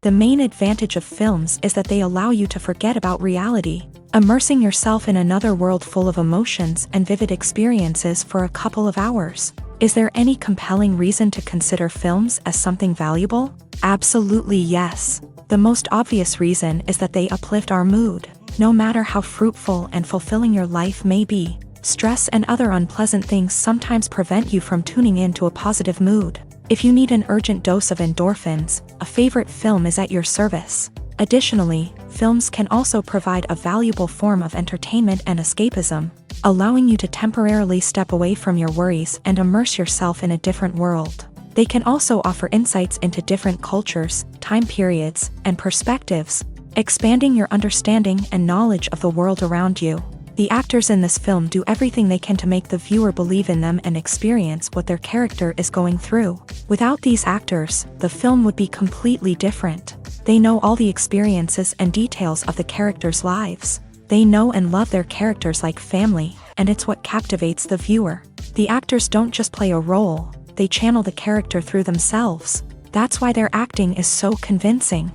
The main advantage of films is that they allow you to forget about reality, immersing yourself in another world full of emotions and vivid experiences for a couple of hours. Is there any compelling reason to consider films as something valuable? Absolutely yes. The most obvious reason is that they uplift our mood. No matter how fruitful and fulfilling your life may be, stress and other unpleasant things sometimes prevent you from tuning into a positive mood. If you need an urgent dose of endorphins, a favorite film is at your service. Additionally, films can also provide a valuable form of entertainment and escapism, allowing you to temporarily step away from your worries and immerse yourself in a different world. They can also offer insights into different cultures, time periods, and perspectives, expanding your understanding and knowledge of the world around you. The actors in this film do everything they can to make the viewer believe in them and experience what their character is going through. Without these actors, the film would be completely different. They know all the experiences and details of the characters' lives. They know and love their characters like family, and it's what captivates the viewer. The actors don't just play a role, they channel the character through themselves. That's why their acting is so convincing.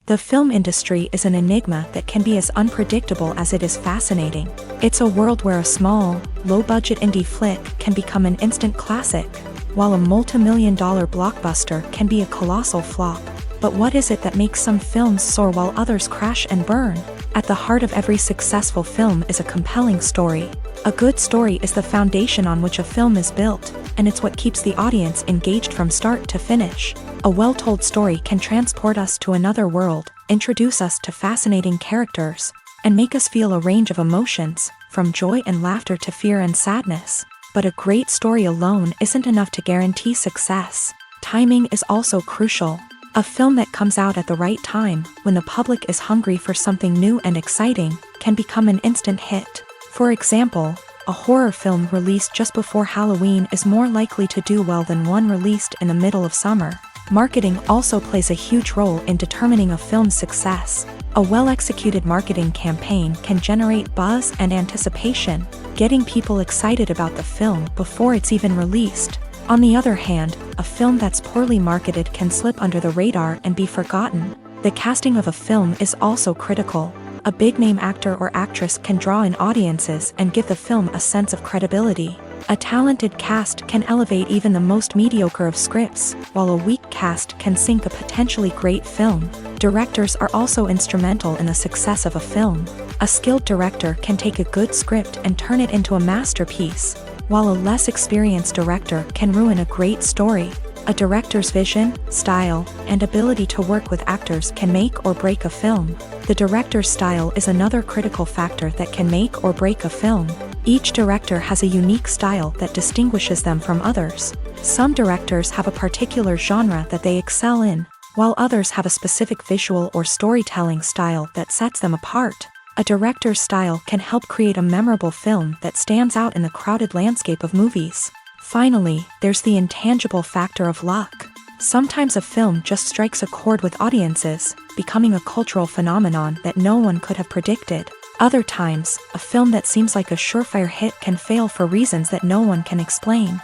The film industry is an enigma that can be as unpredictable as it is fascinating. It's a world where a small, low-budget indie flick can become an instant classic, while a multi-million-dollar blockbuster can be a colossal flop. But what is it that makes some films soar while others crash and burn? At the heart of every successful film is a compelling story. A good story is the foundation on which a film is built, and it's what keeps the audience engaged from start to finish. A well-told story can transport us to another world, introduce us to fascinating characters, and make us feel a range of emotions, from joy and laughter to fear and sadness. But a great story alone isn't enough to guarantee success. Timing is also crucial. A film that comes out at the right time, when the public is hungry for something new and exciting, can become an instant hit. For example, a horror film released just before Halloween is more likely to do well than one released in the middle of summer. Marketing also plays a huge role in determining a film's success. A well-executed marketing campaign can generate buzz and anticipation, getting people excited about the film before it's even released. On the other hand, a film that's poorly marketed can slip under the radar and be forgotten. The casting of a film is also critical. A big-name actor or actress can draw in audiences and give the film a sense of credibility. A talented cast can elevate even the most mediocre of scripts, while a weak cast can sink a potentially great film. Directors are also instrumental in the success of a film. A skilled director can take a good script and turn it into a masterpiece, while a less experienced director can ruin a great story. A director's vision, style, and ability to work with actors can make or break a film. The director's style is another critical factor that can make or break a film. Each director has a unique style that distinguishes them from others. Some directors have a particular genre that they excel in, while others have a specific visual or storytelling style that sets them apart. A director's style can help create a memorable film that stands out in the crowded landscape of movies. Finally, there's the intangible factor of luck. Sometimes a film just strikes a chord with audiences, becoming a cultural phenomenon that no one could have predicted. Other times, a film that seems like a surefire hit can fail for reasons that no one can explain.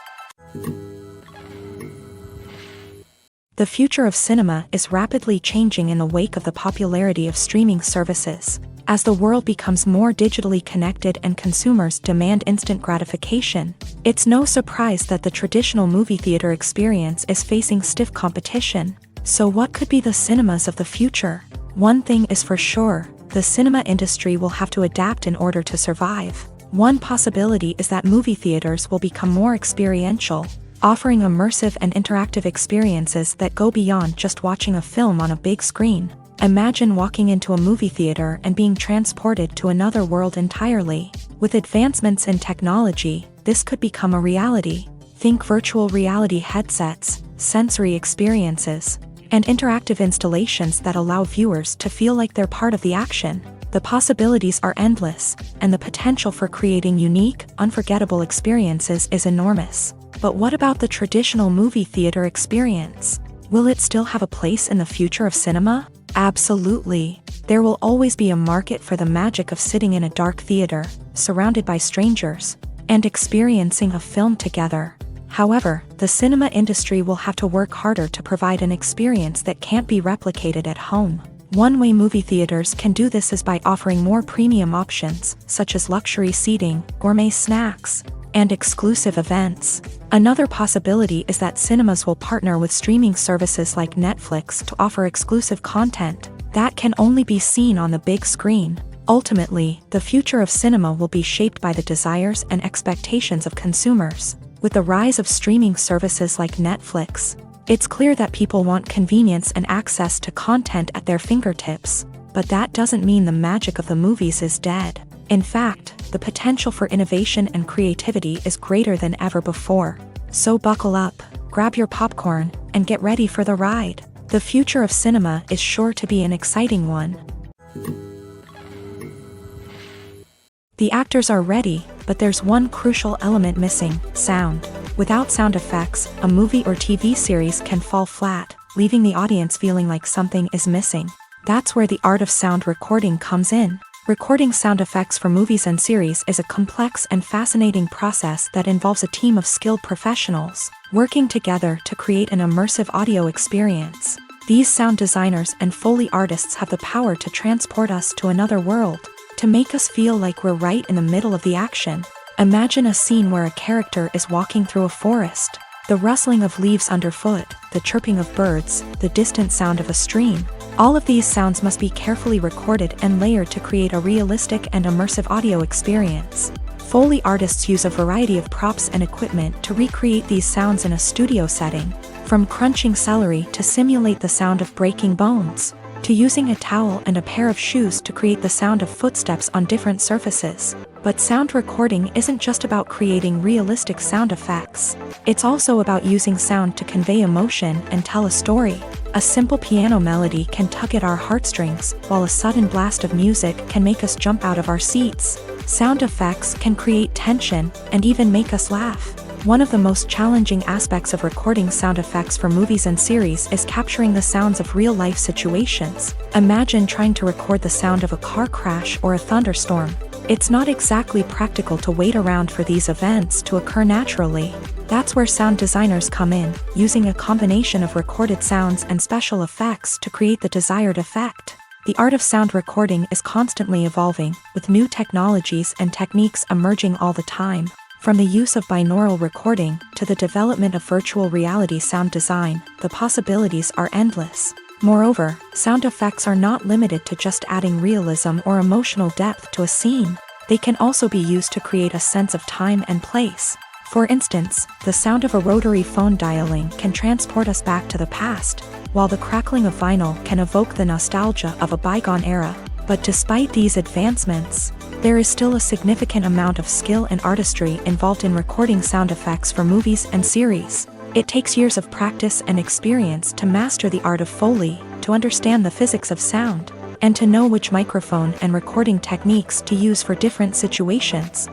The future of cinema is rapidly changing in the wake of the popularity of streaming services. As the world becomes more digitally connected and consumers demand instant gratification, it's no surprise that the traditional movie theater experience is facing stiff competition. So what could be the cinemas of the future? One thing is for sure, the cinema industry will have to adapt in order to survive. One possibility is that movie theaters will become more experiential, offering immersive and interactive experiences that go beyond just watching a film on a big screen. Imagine walking into a movie theater and being transported to another world entirely. With advancements in technology, this could become a reality. Think virtual reality headsets, sensory experiences, and interactive installations that allow viewers to feel like they're part of the action. The possibilities are endless, and the potential for creating unique, unforgettable experiences is enormous. But what about the traditional movie theater experience? Will it still have a place in the future of cinema? Absolutely. There will always be a market for the magic of sitting in a dark theater, surrounded by strangers, and experiencing a film together. However, the cinema industry will have to work harder to provide an experience that can't be replicated at home. One way movie theaters can do this is by offering more premium options, such as luxury seating, gourmet snacks, and exclusive events. Another possibility is that cinemas will partner with streaming services like Netflix to offer exclusive content that can only be seen on the big screen. Ultimately, the future of cinema will be shaped by the desires and expectations of consumers. With the rise of streaming services like Netflix, it's clear that people want convenience and access to content at their fingertips. But that doesn't mean the magic of the movies is dead. In fact, the potential for innovation and creativity is greater than ever before. So buckle up, grab your popcorn, and get ready for the ride. The future of cinema is sure to be an exciting one. The actors are ready, but there's one crucial element missing: sound. Without sound effects, a movie or TV series can fall flat, leaving the audience feeling like something is missing. That's where the art of sound recording comes in. Recording sound effects for movies and series is a complex and fascinating process that involves a team of skilled professionals working together to create an immersive audio experience. These sound designers and Foley artists have the power to transport us to another world, to make us feel like we're right in the middle of the action. Imagine a scene where a character is walking through a forest. The rustling of leaves underfoot, the chirping of birds, the distant sound of a stream. All of these sounds must be carefully recorded and layered to create a realistic and immersive audio experience. Foley artists use a variety of props and equipment to recreate these sounds in a studio setting, from crunching celery to simulate the sound of breaking bones, to using a towel and a pair of shoes to create the sound of footsteps on different surfaces. But sound recording isn't just about creating realistic sound effects. It's also about using sound to convey emotion and tell a story. A simple piano melody can tug at our heartstrings, while a sudden blast of music can make us jump out of our seats. Sound effects can create tension and even make us laugh. One of the most challenging aspects of recording sound effects for movies and series is capturing the sounds of real-life situations. Imagine trying to record the sound of a car crash or a thunderstorm. It's not exactly practical to wait around for these events to occur naturally. That's where sound designers come in, using a combination of recorded sounds and special effects to create the desired effect. The art of sound recording is constantly evolving, with new technologies and techniques emerging all the time. From the use of binaural recording to the development of virtual reality sound design, the possibilities are endless. Moreover, sound effects are not limited to just adding realism or emotional depth to a scene. They can also be used to create a sense of time and place. For instance, the sound of a rotary phone dialing can transport us back to the past, while the crackling of vinyl can evoke the nostalgia of a bygone era. But despite these advancements, there is still a significant amount of skill and artistry involved in recording sound effects for movies and series. It takes years of practice and experience to master the art of Foley, to understand the physics of sound, and to know which microphone and recording techniques to use for different situations.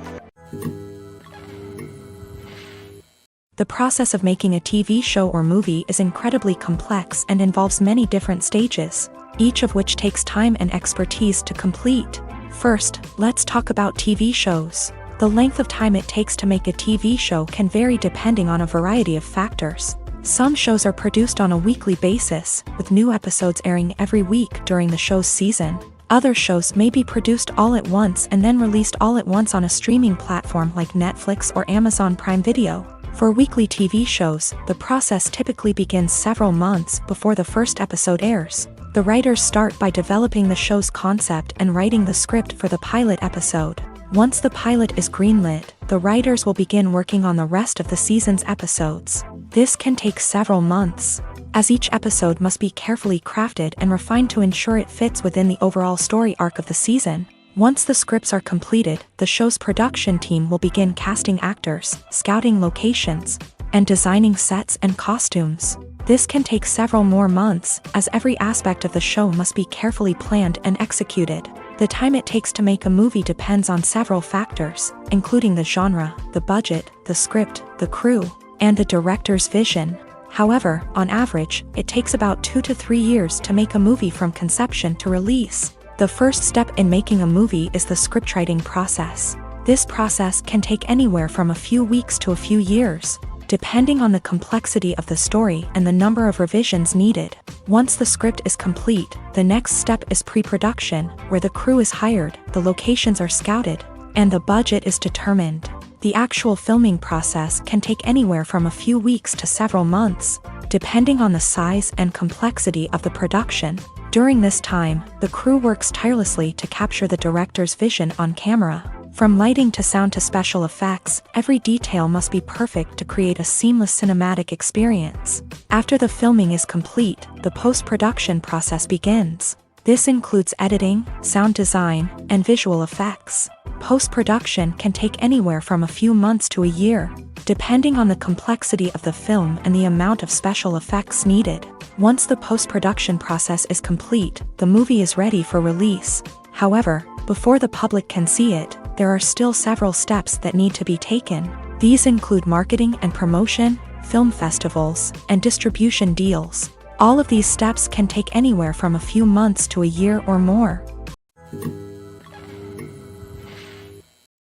The process of making a TV show or movie is incredibly complex and involves many different stages, each of which takes time and expertise to complete. First, let's talk about TV shows. The length of time it takes to make a TV show can vary depending on a variety of factors. Some shows are produced on a weekly basis, with new episodes airing every week during the show's season. Other shows may be produced all at once and then released all at once on a streaming platform like Netflix or Amazon Prime Video. For weekly TV shows, the process typically begins several months before the first episode airs. The writers start by developing the show's concept and writing the script for the pilot episode. Once the pilot is greenlit, the writers will begin working on the rest of the season's episodes. This can take several months, as each episode must be carefully crafted and refined to ensure it fits within the overall story arc of the season. Once the scripts are completed, the show's production team will begin casting actors, scouting locations, and designing sets and costumes. This can take several more months, as every aspect of the show must be carefully planned and executed. The time it takes to make a movie depends on several factors, including the genre, the budget, the script, the crew, and the director's vision. However, on average, it takes about 2 to 3 years to make a movie from conception to release. The first step in making a movie is the scriptwriting process. This process can take anywhere from a few weeks to a few years, depending on the complexity of the story and the number of revisions needed. Once the script is complete, the next step is pre-production, where the crew is hired, the locations are scouted, and the budget is determined. The actual filming process can take anywhere from a few weeks to several months, depending on the size and complexity of the production. During this time, the crew works tirelessly to capture the director's vision on camera. From lighting to sound to special effects, every detail must be perfect to create a seamless cinematic experience. After the filming is complete, the post-production process begins. This includes editing, sound design, and visual effects. Post-production can take anywhere from a few months to a year, depending on the complexity of the film and the amount of special effects needed. Once the post-production process is complete, the movie is ready for release. However, before the public can see it, there are still several steps that need to be taken. These include marketing and promotion, film festivals, and distribution deals. All of these steps can take anywhere from a few months to a year or more.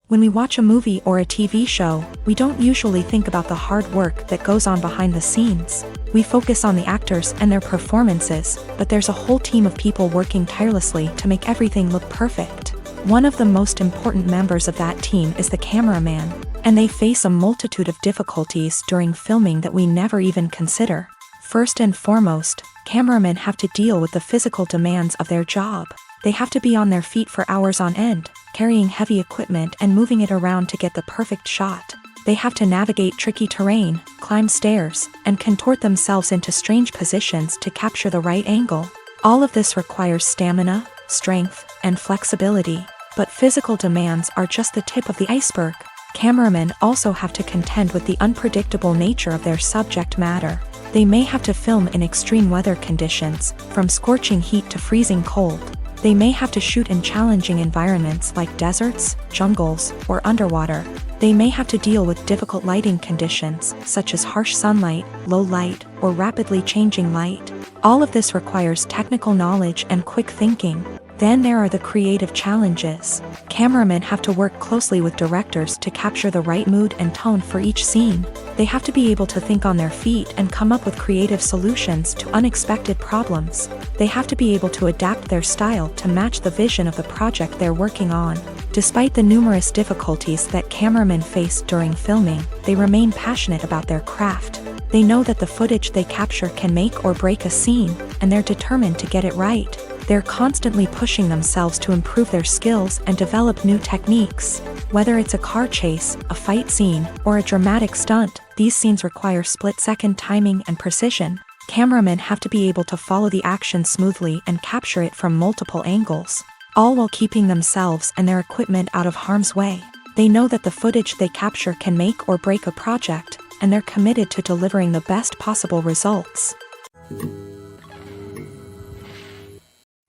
When we watch a movie or a TV show, we don't usually think about the hard work that goes on behind the scenes. We focus on the actors and their performances, but there's a whole team of people working tirelessly to make everything look perfect. One of the most important members of that team is the cameraman, and they face a multitude of difficulties during filming that we never even consider. First and foremost, cameramen have to deal with the physical demands of their job. They have to be on their feet for hours on end, carrying heavy equipment and moving it around to get the perfect shot. They have to navigate tricky terrain, climb stairs, and contort themselves into strange positions to capture the right angle. All of this requires stamina, strength, and flexibility. But physical demands are just the tip of the iceberg. Cameramen also have to contend with the unpredictable nature of their subject matter. They may have to film in extreme weather conditions, from scorching heat to freezing cold. They may have to shoot in challenging environments like deserts, jungles, or underwater. They may have to deal with difficult lighting conditions, such as harsh sunlight, low light, or rapidly changing light. All of this requires technical knowledge and quick thinking. Then there are the creative challenges. Cameramen have to work closely with directors to capture the right mood and tone for each scene. They have to be able to think on their feet and come up with creative solutions to unexpected problems. They have to be able to adapt their style to match the vision of the project they're working on. Despite the numerous difficulties that cameramen face during filming, they remain passionate about their craft. They know that the footage they capture can make or break a scene, and they're determined to get it right. They're constantly pushing themselves to improve their skills and develop new techniques. Whether it's a car chase, a fight scene, or a dramatic stunt, these scenes require split-second timing and precision. Cameramen have to be able to follow the action smoothly and capture it from multiple angles, all while keeping themselves and their equipment out of harm's way. They know that the footage they capture can make or break a project, and they're committed to delivering the best possible results.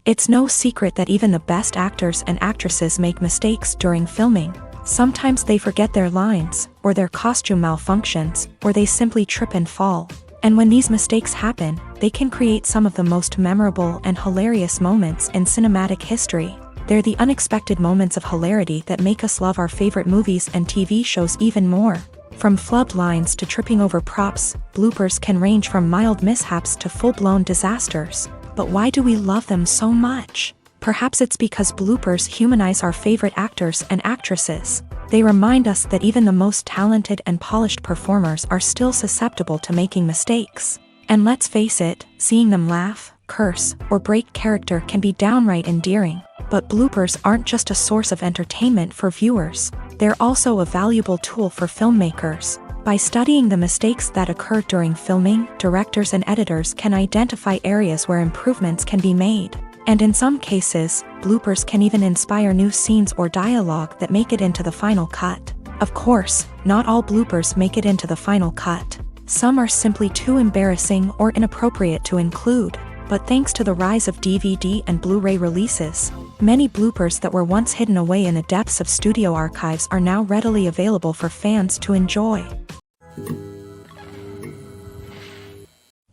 It's no secret that even the best actors and actresses make mistakes during filming. Sometimes they forget their lines, or their costume malfunctions, or they simply trip and fall. And when these mistakes happen, they can create some of the most memorable and hilarious moments in cinematic history. They're the unexpected moments of hilarity that make us love our favorite movies and TV shows even more. From flubbed lines to tripping over props, bloopers can range from mild mishaps to full-blown disasters. But why do we love them so much? Perhaps it's because bloopers humanize our favorite actors and actresses. They remind us that even the most talented and polished performers are still susceptible to making mistakes. And let's face it, seeing them laugh, curse, or break character can be downright endearing. But bloopers aren't just a source of entertainment for viewers. They're also a valuable tool for filmmakers. By studying the mistakes that occur during filming, directors and editors can identify areas where improvements can be made. And in some cases, bloopers can even inspire new scenes or dialogue that make it into the final cut. Of course, not all bloopers make it into the final cut. Some are simply too embarrassing or inappropriate to include. But thanks to the rise of DVD and Blu-ray releases, many bloopers that were once hidden away in the depths of studio archives are now readily available for fans to enjoy.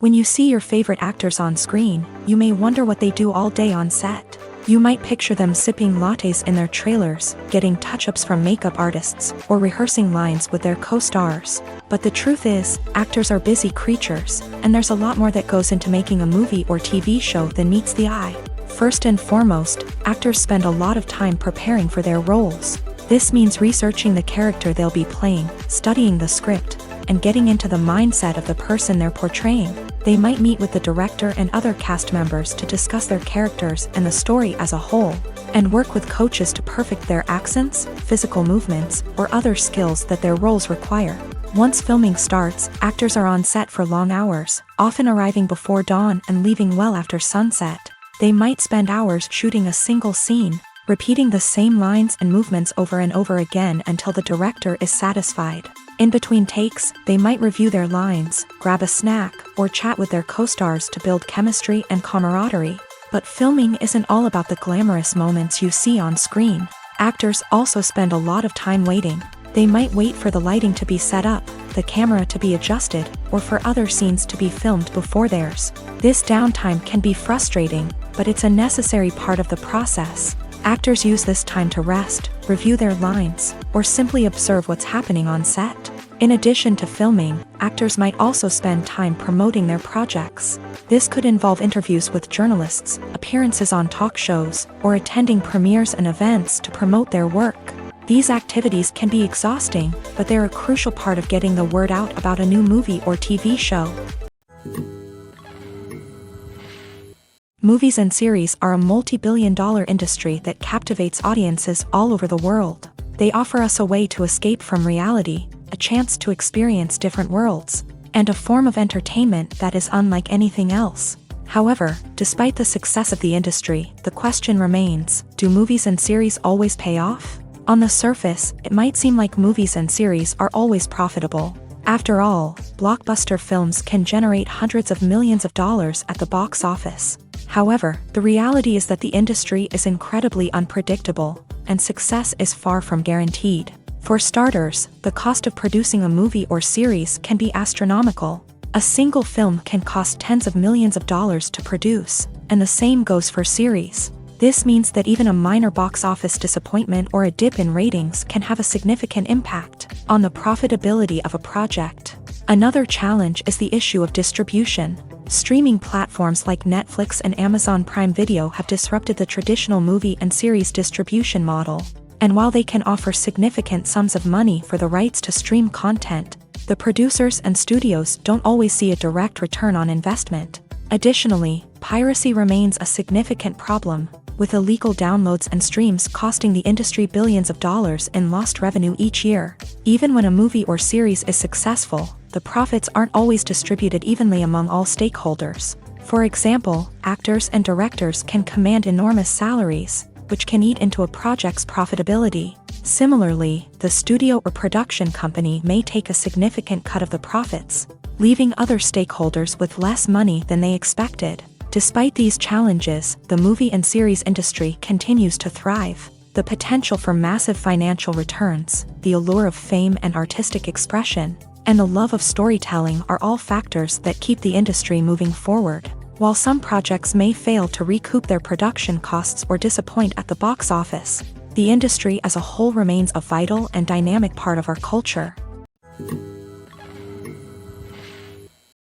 When you see your favorite actors on screen, you may wonder what they do all day on set. You might picture them sipping lattes in their trailers, getting touch-ups from makeup artists, or rehearsing lines with their co-stars. But the truth is, actors are busy creatures, and there's a lot more that goes into making a movie or TV show than meets the eye. First and foremost, actors spend a lot of time preparing for their roles. This means researching the character they'll be playing, studying the script, and getting into the mindset of the person they're portraying. They might meet with the director and other cast members to discuss their characters and the story as a whole, and work with coaches to perfect their accents, physical movements, or other skills that their roles require. Once filming starts, actors are on set for long hours, often arriving before dawn and leaving well after sunset. They might spend hours shooting a single scene, repeating the same lines and movements over and over again until the director is satisfied. In between takes, they might review their lines, grab a snack, or chat with their co-stars to build chemistry and camaraderie. But filming isn't all about the glamorous moments you see on screen. Actors also spend a lot of time waiting. They might wait for the lighting to be set up, the camera to be adjusted, or for other scenes to be filmed before theirs. This downtime can be frustrating, but it's a necessary part of the process. Actors use this time to rest, review their lines, or simply observe what's happening on set. In addition to filming, actors might also spend time promoting their projects. This could involve interviews with journalists, appearances on talk shows, or attending premieres and events to promote their work. These activities can be exhausting, but they're a crucial part of getting the word out about a new movie or TV show. Movies and series are a multi-billion-dollar industry that captivates audiences all over the world. They offer us a way to escape from reality, a chance to experience different worlds, and a form of entertainment that is unlike anything else. However, despite the success of the industry, the question remains, do movies and series always pay off? On the surface, it might seem like movies and series are always profitable. After all, blockbuster films can generate hundreds of millions of dollars at the box office. However, the reality is that the industry is incredibly unpredictable, and success is far from guaranteed. For starters, the cost of producing a movie or series can be astronomical. A single film can cost tens of millions of dollars to produce, and the same goes for series. This means that even a minor box office disappointment or a dip in ratings can have a significant impact on the profitability of a project. Another challenge is the issue of distribution. Streaming platforms like Netflix and Amazon Prime Video have disrupted the traditional movie and series distribution model. And while they can offer significant sums of money for the rights to stream content, the producers and studios don't always see a direct return on investment. Additionally, piracy remains a significant problem, with illegal downloads and streams costing the industry billions of dollars in lost revenue each year. Even when a movie or series is successful, the profits aren't always distributed evenly among all stakeholders. For example, actors and directors can command enormous salaries, which can eat into a project's profitability. Similarly, the studio or production company may take a significant cut of the profits, leaving other stakeholders with less money than they expected. Despite these challenges, the movie and series industry continues to thrive. The potential for massive financial returns, the allure of fame and artistic expression, and the love of storytelling are all factors that keep the industry moving forward. While some projects may fail to recoup their production costs or disappoint at the box office, the industry as a whole remains a vital and dynamic part of our culture.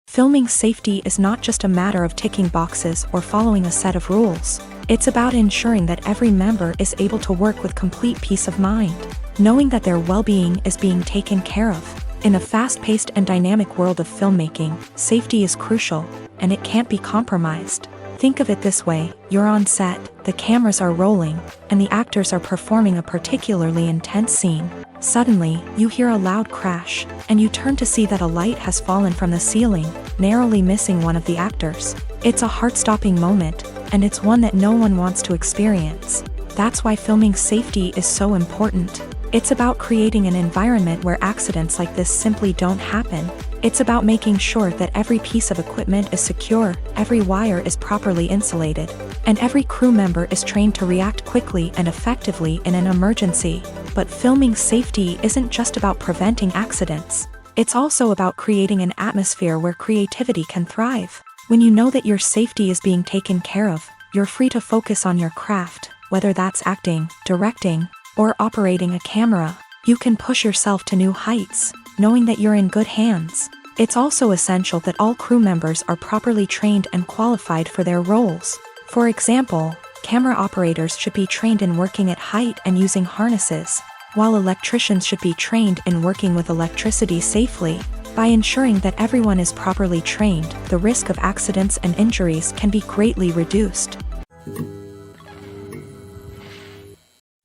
Filming safety is not just a matter of ticking boxes or following a set of rules. It's about ensuring that every member is able to work with complete peace of mind, knowing that their well-being is being taken care of. In a fast-paced and dynamic world of filmmaking, safety is crucial, and it can't be compromised. Think of it this way: you're on set, the cameras are rolling, and the actors are performing a particularly intense scene. Suddenly, you hear a loud crash, and you turn to see that a light has fallen from the ceiling, narrowly missing one of the actors. It's a heart-stopping moment, and it's one that no one wants to experience. That's why filming safety is so important. It's about creating an environment where accidents like this simply don't happen. It's about making sure that every piece of equipment is secure, every wire is properly insulated, and every crew member is trained to react quickly and effectively in an emergency. But filming safety isn't just about preventing accidents. It's also about creating an atmosphere where creativity can thrive. When you know that your safety is being taken care of, you're free to focus on your craft, whether that's acting, directing, or operating a camera. You can push yourself to new heights, knowing that you're in good hands. It's also essential that all crew members are properly trained and qualified for their roles. For example, camera operators should be trained in working at height and using harnesses, while electricians should be trained in working with electricity safely. By ensuring that everyone is properly trained, the risk of accidents and injuries can be greatly reduced.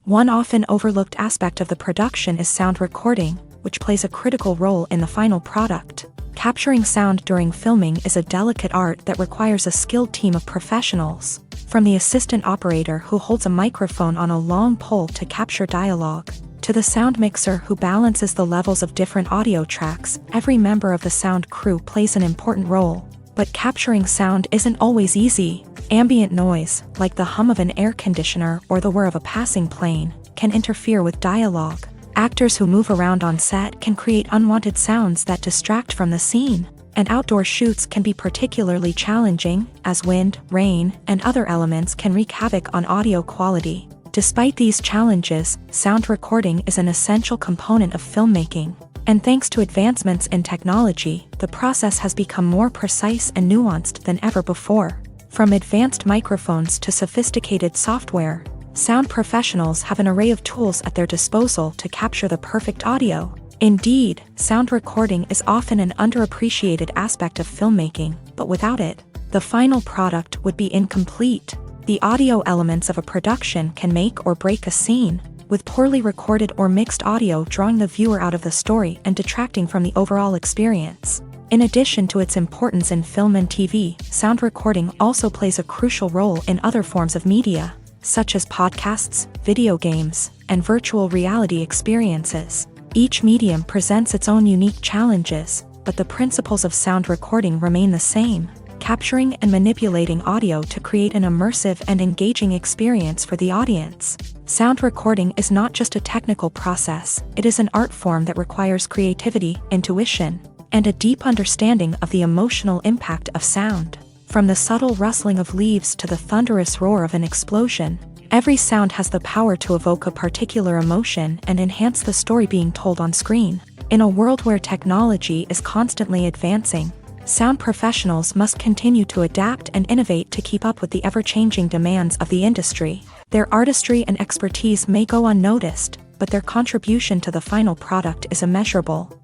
One often overlooked aspect of the production is sound recording, which plays a critical role in the final product. Capturing sound during filming is a delicate art that requires a skilled team of professionals, from the assistant operator who holds a microphone on a long pole to capture dialogue, to the sound mixer who balances the levels of different audio tracks. Every member of the sound crew plays an important role. But capturing sound isn't always easy. Ambient noise, like the hum of an air conditioner or the whir of a passing plane, can interfere with dialogue. Actors who move around on set can create unwanted sounds that distract from the scene. And outdoor shoots can be particularly challenging, as wind, rain, and other elements can wreak havoc on audio quality. Despite these challenges, sound recording is an essential component of filmmaking. And thanks to advancements in technology, the process has become more precise and nuanced than ever before. From advanced microphones to sophisticated software, sound professionals have an array of tools at their disposal to capture the perfect audio. Indeed, sound recording is often an underappreciated aspect of filmmaking, but without it, the final product would be incomplete. The audio elements of a production can make or break a scene, with poorly recorded or mixed audio drawing the viewer out of the story and detracting from the overall experience. In addition to its importance in film and TV, sound recording also plays a crucial role in other forms of media, such as podcasts, video games, and virtual reality experiences. Each medium presents its own unique challenges, but the principles of sound recording remain the same: capturing and manipulating audio to create an immersive and engaging experience for the audience. Sound recording is not just a technical process, it is an art form that requires creativity, intuition, and a deep understanding of the emotional impact of sound. From the subtle rustling of leaves to the thunderous roar of an explosion, every sound has the power to evoke a particular emotion and enhance the story being told on screen. In a world where technology is constantly advancing, sound professionals must continue to adapt and innovate to keep up with the ever-changing demands of the industry. Their artistry and expertise may go unnoticed, but their contribution to the final product is immeasurable.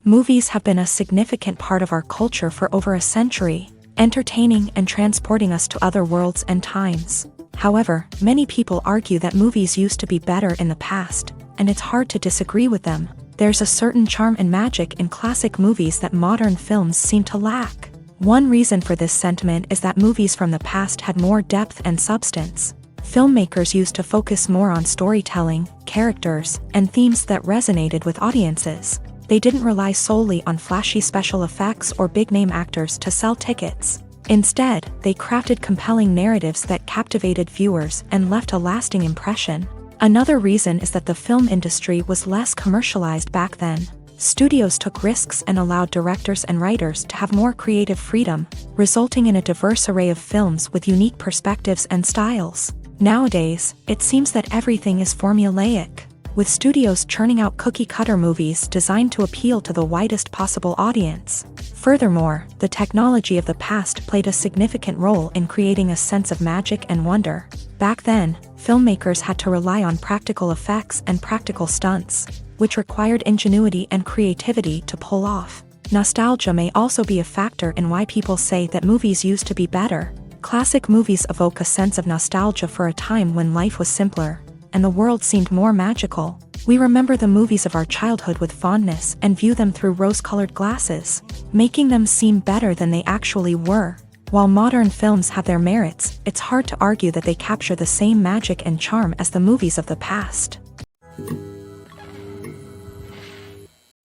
Movies have been a significant part of our culture for over a century, entertaining and transporting us to other worlds and times. However, many people argue that movies used to be better in the past, and it's hard to disagree with them. There's a certain charm and magic in classic movies that modern films seem to lack. One reason for this sentiment is that movies from the past had more depth and substance. Filmmakers used to focus more on storytelling, characters, and themes that resonated with audiences. They didn't rely solely on flashy special effects or big-name actors to sell tickets. Instead, they crafted compelling narratives that captivated viewers and left a lasting impression. Another reason is that the film industry was less commercialized back then. Studios took risks and allowed directors and writers to have more creative freedom, resulting in a diverse array of films with unique perspectives and styles. Nowadays, it seems that everything is formulaic, with studios churning out cookie-cutter movies designed to appeal to the widest possible audience. Furthermore, the technology of the past played a significant role in creating a sense of magic and wonder. Back then, filmmakers had to rely on practical effects and practical stunts, which required ingenuity and creativity to pull off. Nostalgia may also be a factor in why people say that movies used to be better. Classic movies evoke a sense of nostalgia for a time when life was simpler, and the world seemed more magical. We remember the movies of our childhood with fondness and view them through rose-colored glasses, making them seem better than they actually were. While modern films have their merits, it's hard to argue that they capture the same magic and charm as the movies of the past.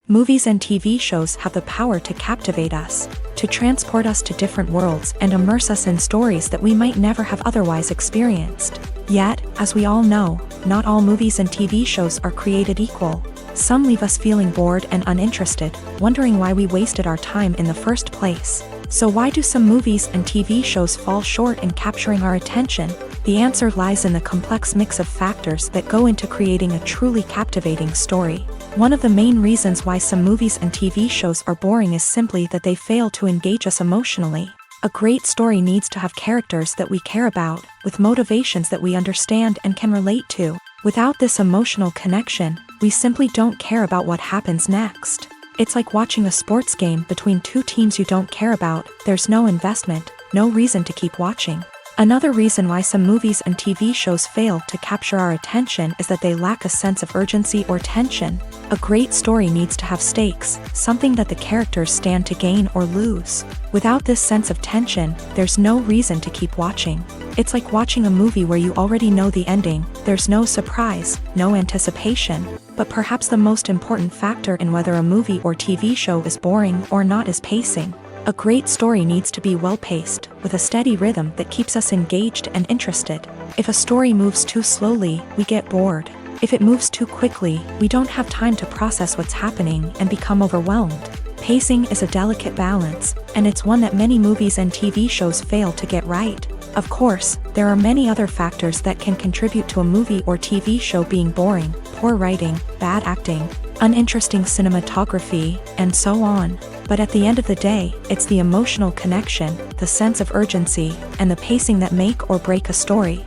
Movies and TV shows have the power to captivate us, to transport us to different worlds and immerse us in stories that we might never have otherwise experienced. Yet, as we all know, not all movies and TV shows are created equal. Some leave us feeling bored and uninterested, wondering why we wasted our time in the first place. So why do some movies and TV shows fall short in capturing our attention? The answer lies in the complex mix of factors that go into creating a truly captivating story. One of the main reasons why some movies and TV shows are boring is simply that they fail to engage us emotionally. A great story needs to have characters that we care about, with motivations that we understand and can relate to. Without this emotional connection, we simply don't care about what happens next. It's like watching a sports game between two teams you don't care about. There's no investment, no reason to keep watching. Another reason why some movies and TV shows fail to capture our attention is that they lack a sense of urgency or tension. A great story needs to have stakes, something that the characters stand to gain or lose. Without this sense of tension, there's no reason to keep watching. It's like watching a movie where you already know the ending. There's no surprise, no anticipation. But perhaps the most important factor in whether a movie or TV show is boring or not is pacing. A great story needs to be well-paced, with a steady rhythm that keeps us engaged and interested. If a story moves too slowly, we get bored. If it moves too quickly, we don't have time to process what's happening and become overwhelmed. Pacing is a delicate balance, and it's one that many movies and TV shows fail to get right. Of course, there are many other factors that can contribute to a movie or TV show being boring: poor writing, bad acting, uninteresting cinematography, and so on. But at the end of the day, it's the emotional connection, the sense of urgency, and the pacing that make or break a story.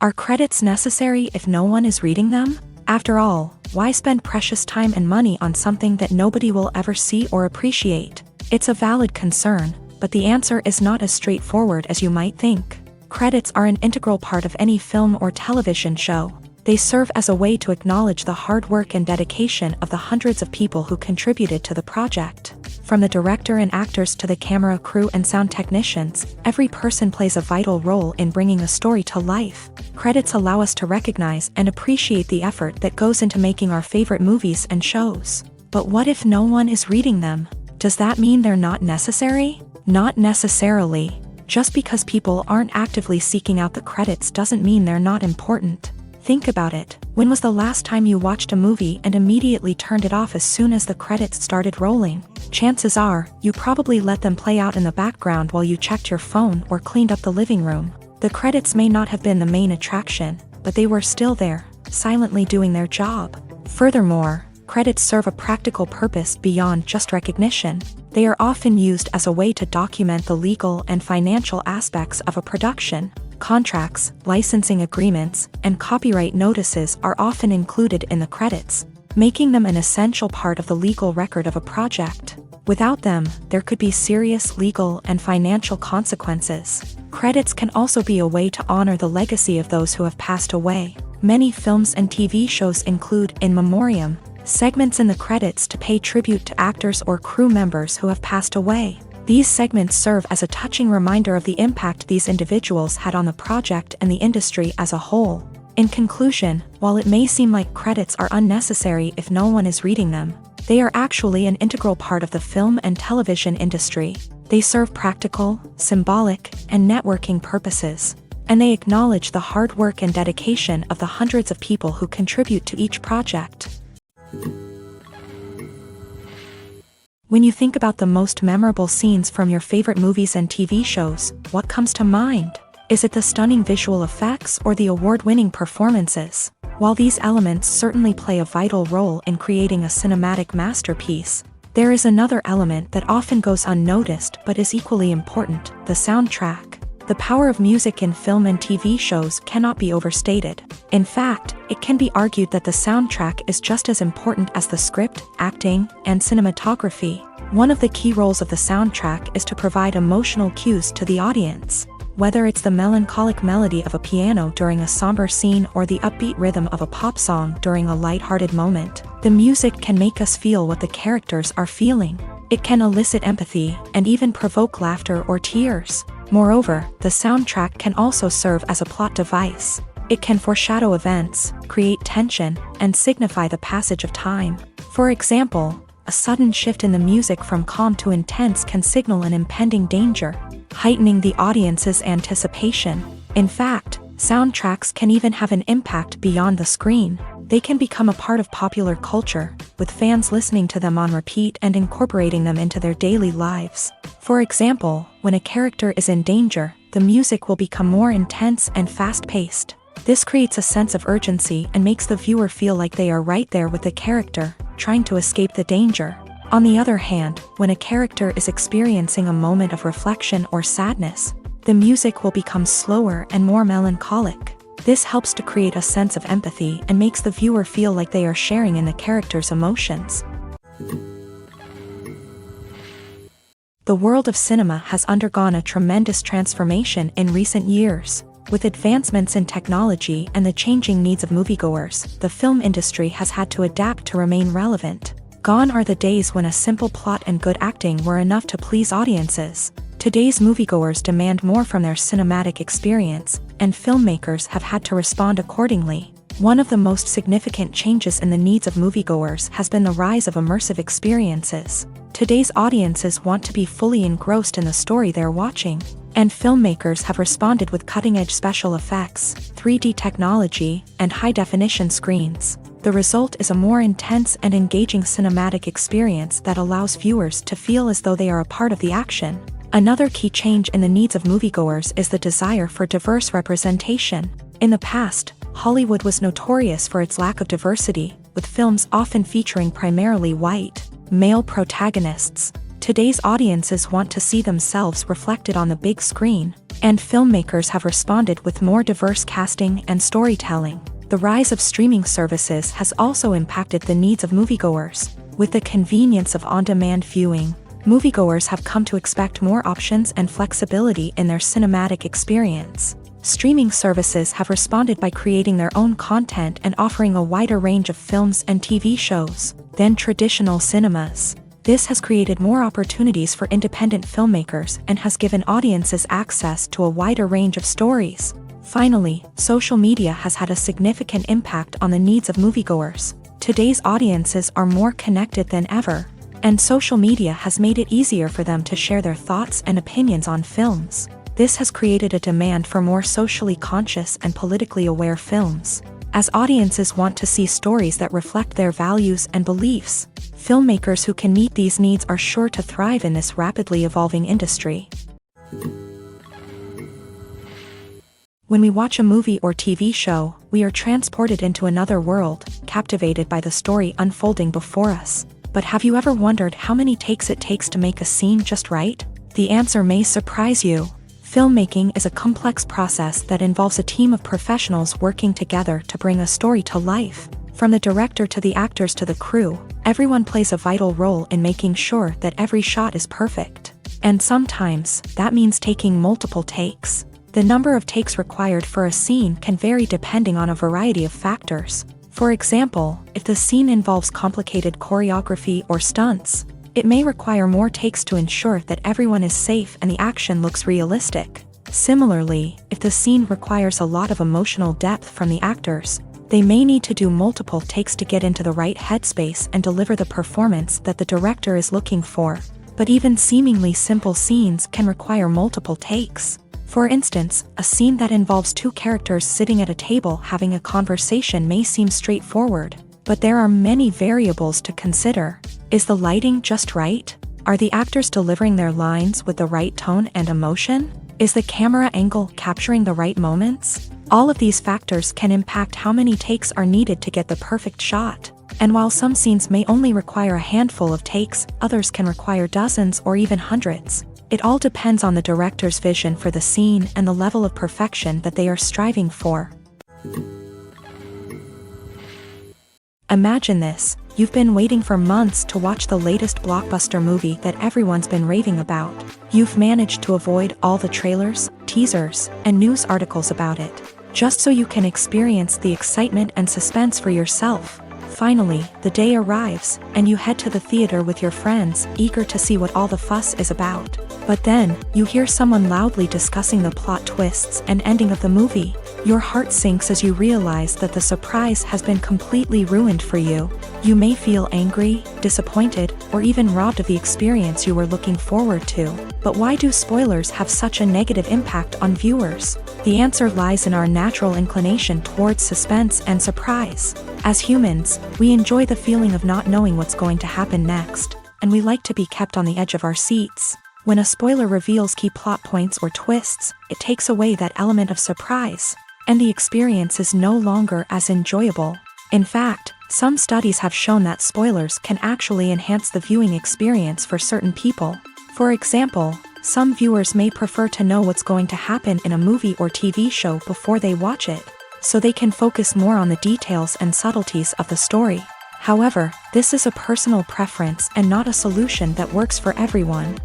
Are credits necessary if no one is reading them? After all, why spend precious time and money on something that nobody will ever see or appreciate? It's a valid concern, but the answer is not as straightforward as you might think. Credits are an integral part of any film or television show. They serve as a way to acknowledge the hard work and dedication of the hundreds of people who contributed to the project. From the director and actors to the camera crew and sound technicians, every person plays a vital role in bringing a story to life. Credits allow us to recognize and appreciate the effort that goes into making our favorite movies and shows. But what if no one is reading them? Does that mean they're not necessary? Not necessarily. Just because people aren't actively seeking out the credits doesn't mean they're not important. Think about it. When was the last time you watched a movie and immediately turned it off as soon as the credits started rolling? Chances are, you probably let them play out in the background while you checked your phone or cleaned up the living room. The credits may not have been the main attraction, but they were still there, silently doing their job. Furthermore, credits serve a practical purpose beyond just recognition. They are often used as a way to document the legal and financial aspects of a production. Contracts, licensing agreements, and copyright notices are often included in the credits, making them an essential part of the legal record of a project. Without them, there could be serious legal and financial consequences. Credits can also be a way to honor the legacy of those who have passed away. Many films and TV shows include in memoriam segments in the credits to pay tribute to actors or crew members who have passed away. These segments serve as a touching reminder of the impact these individuals had on the project and the industry as a whole. In conclusion, while it may seem like credits are unnecessary if no one is reading them, they are actually an integral part of the film and television industry. They serve practical, symbolic, and networking purposes, and they acknowledge the hard work and dedication of the hundreds of people who contribute to each project. When you think about the most memorable scenes from your favorite movies and TV shows, what comes to mind? Is it the stunning visual effects or the award-winning performances? While these elements certainly play a vital role in creating a cinematic masterpiece, there is another element that often goes unnoticed but is equally important: the soundtrack. The power of music in film and TV shows cannot be overstated. In fact, it can be argued that the soundtrack is just as important as the script, acting, and cinematography. One of the key roles of the soundtrack is to provide emotional cues to the audience. Whether it's the melancholic melody of a piano during a somber scene or the upbeat rhythm of a pop song during a lighthearted moment, the music can make us feel what the characters are feeling. It can elicit empathy and even provoke laughter or tears. Moreover, the soundtrack can also serve as a plot device. It can foreshadow events, create tension, and signify the passage of time. For example, a sudden shift in the music from calm to intense can signal an impending danger, heightening the audience's anticipation. In fact, soundtracks can even have an impact beyond the screen. They can become a part of popular culture, with fans listening to them on repeat and incorporating them into their daily lives. For example, when a character is in danger, the music will become more intense and fast-paced. This creates a sense of urgency and makes the viewer feel like they are right there with the character, trying to escape the danger. On the other hand, when a character is experiencing a moment of reflection or sadness, the music will become slower and more melancholic. This helps to create a sense of empathy and makes the viewer feel like they are sharing in the character's emotions. The world of cinema has undergone a tremendous transformation in recent years. With advancements in technology and the changing needs of moviegoers, the film industry has had to adapt to remain relevant. Gone are the days when a simple plot and good acting were enough to please audiences. Today's moviegoers demand more from their cinematic experience, and filmmakers have had to respond accordingly. One of the most significant changes in the needs of moviegoers has been the rise of immersive experiences. Today's audiences want to be fully engrossed in the story they're watching, and filmmakers have responded with cutting-edge special effects, 3D technology, and high-definition screens. The result is a more intense and engaging cinematic experience that allows viewers to feel as though they are a part of the action. Another key change in the needs of moviegoers is the desire for diverse representation. In the past, Hollywood was notorious for its lack of diversity, with films often featuring primarily white, male protagonists. Today's audiences want to see themselves reflected on the big screen, and filmmakers have responded with more diverse casting and storytelling. The rise of streaming services has also impacted the needs of moviegoers. With the convenience of on-demand viewing, moviegoers have come to expect more options and flexibility in their cinematic experience. Streaming services have responded by creating their own content and offering a wider range of films and TV shows than traditional cinemas. This has created more opportunities for independent filmmakers and has given audiences access to a wider range of stories. Finally, social media has had a significant impact on the needs of moviegoers. Today's audiences are more connected than ever, and social media has made it easier for them to share their thoughts and opinions on films. This has created a demand for more socially conscious and politically aware films. As audiences want to see stories that reflect their values and beliefs, filmmakers who can meet these needs are sure to thrive in this rapidly evolving industry. When we watch a movie or TV show, we are transported into another world, captivated by the story unfolding before us. But have you ever wondered how many takes it takes to make a scene just right? The answer may surprise you. Filmmaking is a complex process that involves a team of professionals working together to bring a story to life. From the director to the actors to the crew, everyone plays a vital role in making sure that every shot is perfect. And sometimes, that means taking multiple takes. The number of takes required for a scene can vary depending on a variety of factors. For example, if the scene involves complicated choreography or stunts, it may require more takes to ensure that everyone is safe and the action looks realistic. Similarly, if the scene requires a lot of emotional depth from the actors, they may need to do multiple takes to get into the right headspace and deliver the performance that the director is looking for. But even seemingly simple scenes can require multiple takes. For instance, a scene that involves two characters sitting at a table having a conversation may seem straightforward, but there are many variables to consider. Is the lighting just right? Are the actors delivering their lines with the right tone and emotion? Is the camera angle capturing the right moments? All of these factors can impact how many takes are needed to get the perfect shot. And while some scenes may only require a handful of takes, others can require dozens or even hundreds. It all depends on the director's vision for the scene and the level of perfection that they are striving for. Imagine this. You've been waiting for months to watch the latest blockbuster movie that everyone's been raving about. You've managed to avoid all the trailers, teasers, and news articles about it, just so you can experience the excitement and suspense for yourself. Finally, the day arrives, and you head to the theater with your friends, eager to see what all the fuss is about. But then, you hear someone loudly discussing the plot twists and ending of the movie. Your heart sinks as you realize that the surprise has been completely ruined for you. You may feel angry, disappointed, or even robbed of the experience you were looking forward to. But why do spoilers have such a negative impact on viewers? The answer lies in our natural inclination towards suspense and surprise. As humans, we enjoy the feeling of not knowing what's going to happen next, and we like to be kept on the edge of our seats. When a spoiler reveals key plot points or twists, it takes away that element of surprise, and the experience is no longer as enjoyable. In fact, some studies have shown that spoilers can actually enhance the viewing experience for certain people. For example, some viewers may prefer to know what's going to happen in a movie or TV show before they watch it, so they can focus more on the details and subtleties of the story. However, this is a personal preference and not a solution that works for everyone.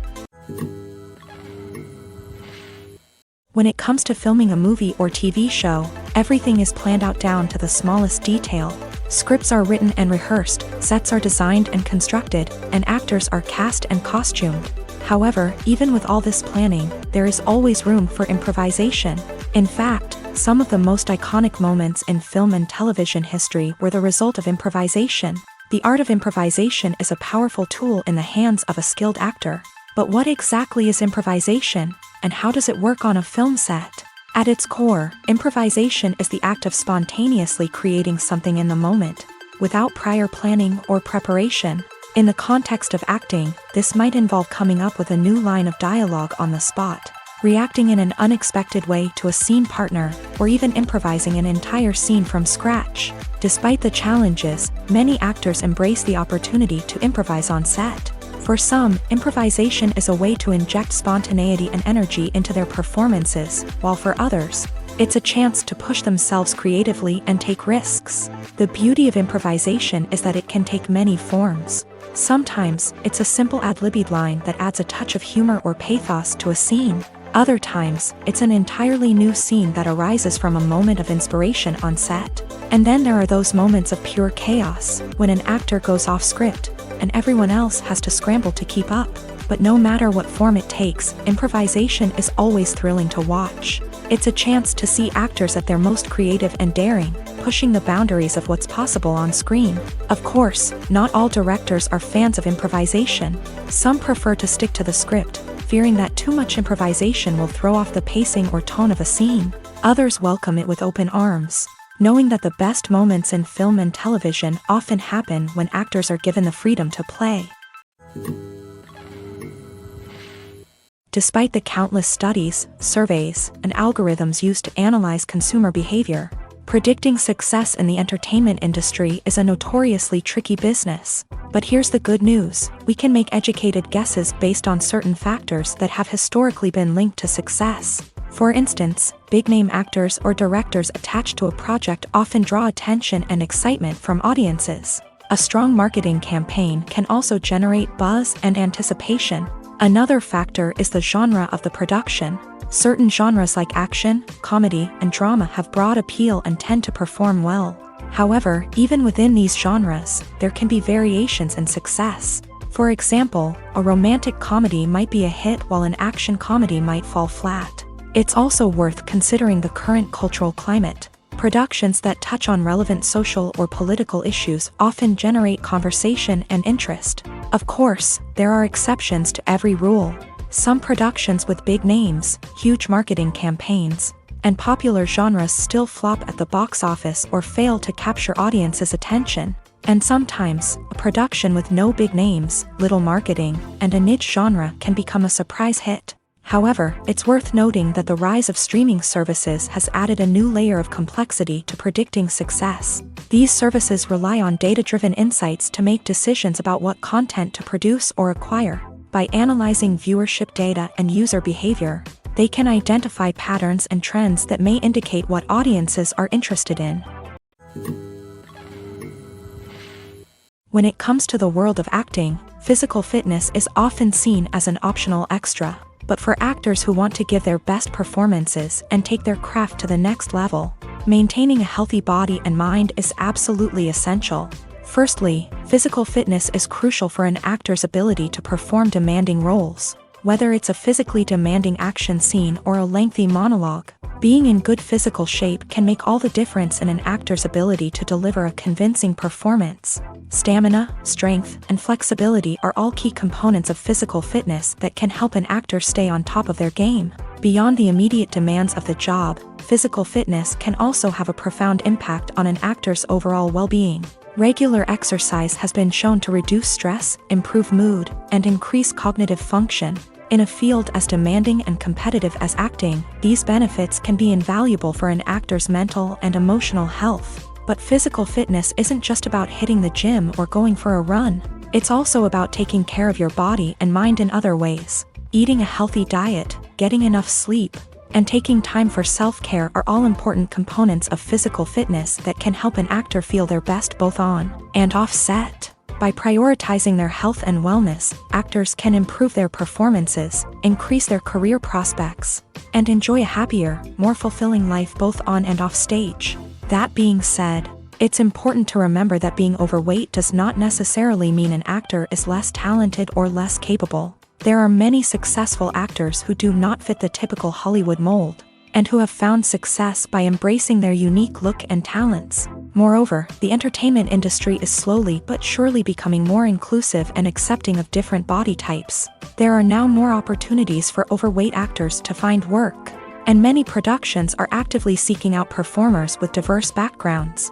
When it comes to filming a movie or TV show, everything is planned out down to the smallest detail. Scripts are written and rehearsed, sets are designed and constructed, and actors are cast and costumed. However, even with all this planning, there is always room for improvisation. In fact, some of the most iconic moments in film and television history were the result of improvisation. The art of improvisation is a powerful tool in the hands of a skilled actor. But what exactly is improvisation, and how does it work on a film set? At its core, improvisation is the act of spontaneously creating something in the moment, without prior planning or preparation. In the context of acting, this might involve coming up with a new line of dialogue on the spot, reacting in an unexpected way to a scene partner, or even improvising an entire scene from scratch. Despite the challenges, many actors embrace the opportunity to improvise on set. For some, improvisation is a way to inject spontaneity and energy into their performances, while for others, it's a chance to push themselves creatively and take risks. The beauty of improvisation is that it can take many forms. Sometimes, it's a simple ad-libbed line that adds a touch of humor or pathos to a scene. Other times, it's an entirely new scene that arises from a moment of inspiration on set. And then there are those moments of pure chaos, when an actor goes off script, and everyone else has to scramble to keep up. But no matter what form it takes, improvisation is always thrilling to watch. It's a chance to see actors at their most creative and daring, pushing the boundaries of what's possible on screen. Of course, not all directors are fans of improvisation. Some prefer to stick to the script, fearing that too much improvisation will throw off the pacing or tone of a scene. Others welcome it with open arms, knowing that the best moments in film and television often happen when actors are given the freedom to play. Despite the countless studies, surveys, and algorithms used to analyze consumer behavior, predicting success in the entertainment industry is a notoriously tricky business. But here's the good news: we can make educated guesses based on certain factors that have historically been linked to success. For instance, big-name actors or directors attached to a project often draw attention and excitement from audiences. A strong marketing campaign can also generate buzz and anticipation. Another factor is the genre of the production. Certain genres like action, comedy, and drama have broad appeal and tend to perform well. However, even within these genres, there can be variations in success. For example, a romantic comedy might be a hit while an action comedy might fall flat. It's also worth considering the current cultural climate. Productions that touch on relevant social or political issues often generate conversation and interest. Of course, there are exceptions to every rule. Some productions with big names, huge marketing campaigns, and popular genres still flop at the box office or fail to capture audiences' attention. And sometimes, a production with no big names, little marketing, and a niche genre can become a surprise hit. However, it's worth noting that the rise of streaming services has added a new layer of complexity to predicting success. These services rely on data-driven insights to make decisions about what content to produce or acquire. By analyzing viewership data and user behavior, they can identify patterns and trends that may indicate what audiences are interested in. When it comes to the world of acting, physical fitness is often seen as an optional extra. But for actors who want to give their best performances and take their craft to the next level, maintaining a healthy body and mind is absolutely essential. Firstly, physical fitness is crucial for an actor's ability to perform demanding roles. Whether it's a physically demanding action scene or a lengthy monologue, being in good physical shape can make all the difference in an actor's ability to deliver a convincing performance. Stamina, strength, and flexibility are all key components of physical fitness that can help an actor stay on top of their game. Beyond the immediate demands of the job, physical fitness can also have a profound impact on an actor's overall well-being. Regular exercise has been shown to reduce stress, improve mood, and increase cognitive function. In a field as demanding and competitive as acting, these benefits can be invaluable for an actor's mental and emotional health. But physical fitness isn't just about hitting the gym or going for a run. It's also about taking care of your body and mind in other ways. Eating a healthy diet, getting enough sleep, and taking time for self-care are all important components of physical fitness that can help an actor feel their best both on and off set. By prioritizing their health and wellness, actors can improve their performances, increase their career prospects, and enjoy a happier, more fulfilling life both on and off stage. That being said, it's important to remember that being overweight does not necessarily mean an actor is less talented or less capable. There are many successful actors who do not fit the typical Hollywood mold, and who have found success by embracing their unique look and talents. Moreover, the entertainment industry is slowly but surely becoming more inclusive and accepting of different body types. There are now more opportunities for overweight actors to find work, and many productions are actively seeking out performers with diverse backgrounds.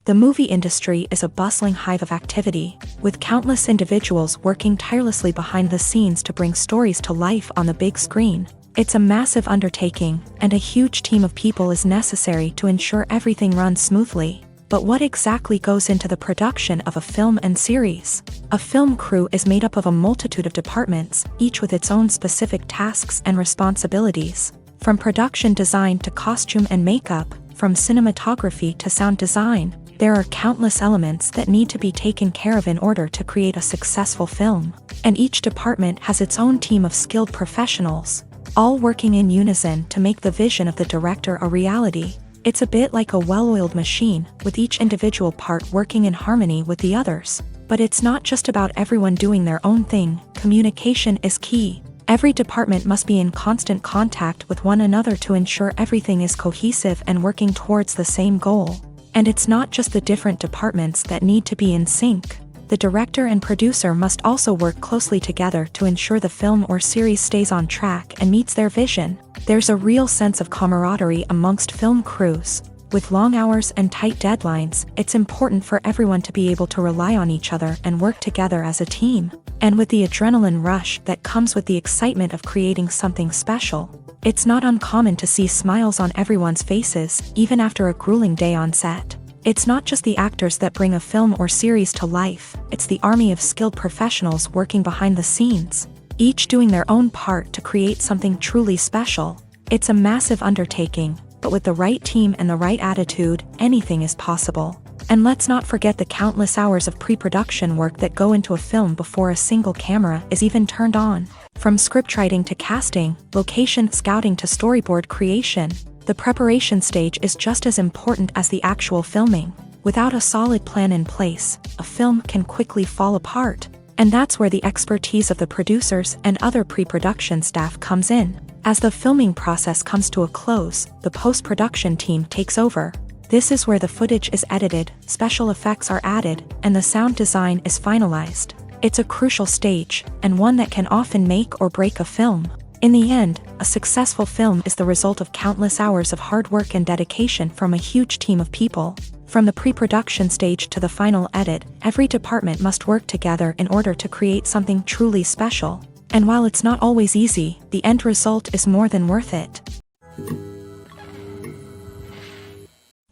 The movie industry is a bustling hive of activity, with countless individuals working tirelessly behind the scenes to bring stories to life on the big screen. It's a massive undertaking, and a huge team of people is necessary to ensure everything runs smoothly. But what exactly goes into the production of a film and series? A film crew is made up of a multitude of departments, each with its own specific tasks and responsibilities. From production design to costume and makeup, from cinematography to sound design, there are countless elements that need to be taken care of in order to create a successful film. And each department has its own team of skilled professionals, all working in unison to make the vision of the director a reality. It's a bit like a well-oiled machine, with each individual part working in harmony with the others. But it's not just about everyone doing their own thing. Communication is key. Every department must be in constant contact with one another to ensure everything is cohesive and working towards the same goal. And it's not just the different departments that need to be in sync. The director and producer must also work closely together to ensure the film or series stays on track and meets their vision. There's a real sense of camaraderie amongst film crews. With long hours and tight deadlines, it's important for everyone to be able to rely on each other and work together as a team. And with the adrenaline rush that comes with the excitement of creating something special, it's not uncommon to see smiles on everyone's faces, even after a grueling day on set. It's not just the actors that bring a film or series to life, it's the army of skilled professionals working behind the scenes, each doing their own part to create something truly special. It's a massive undertaking, but with the right team and the right attitude, anything is possible. And let's not forget the countless hours of pre-production work that go into a film before a single camera is even turned on. From scriptwriting to casting, location scouting to storyboard creation, the preparation stage is just as important as the actual filming. Without a solid plan in place, a film can quickly fall apart. And that's where the expertise of the producers and other pre-production staff comes in. As the filming process comes to a close, the post-production team takes over. This is where the footage is edited, special effects are added, and the sound design is finalized. It's a crucial stage, and one that can often make or break a film. In the end, a successful film is the result of countless hours of hard work and dedication from a huge team of people. From the pre-production stage to the final edit, every department must work together in order to create something truly special. And while it's not always easy, the end result is more than worth it.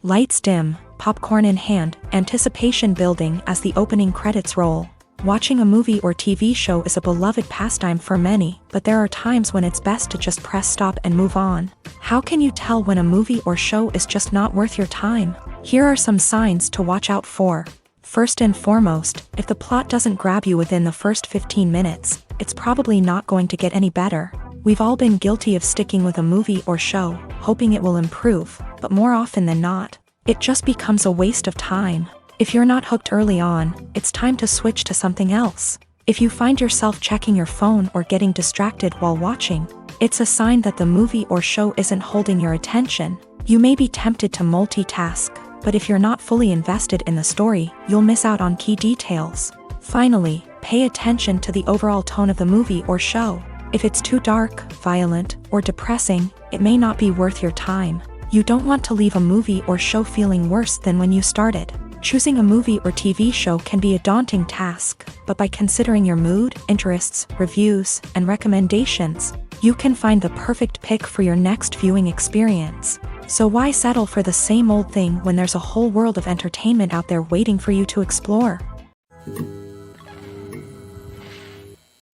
Lights dim, popcorn in hand, anticipation building as the opening credits roll. Watching a movie or TV show is a beloved pastime for many, but there are times when it's best to just press stop and move on. How can you tell when a movie or show is just not worth your time? Here are some signs to watch out for. First and foremost, if the plot doesn't grab you within the first 15 minutes, it's probably not going to get any better. We've all been guilty of sticking with a movie or show, hoping it will improve, but more often than not, it just becomes a waste of time. If you're not hooked early on, it's time to switch to something else. If you find yourself checking your phone or getting distracted while watching, it's a sign that the movie or show isn't holding your attention. You may be tempted to multitask, but if you're not fully invested in the story, you'll miss out on key details. Finally, pay attention to the overall tone of the movie or show. If it's too dark, violent, or depressing, it may not be worth your time. You don't want to leave a movie or show feeling worse than when you started. Choosing a movie or TV show can be a daunting task, but by considering your mood, interests, reviews, and recommendations, you can find the perfect pick for your next viewing experience. So why settle for the same old thing when there's a whole world of entertainment out there waiting for you to explore?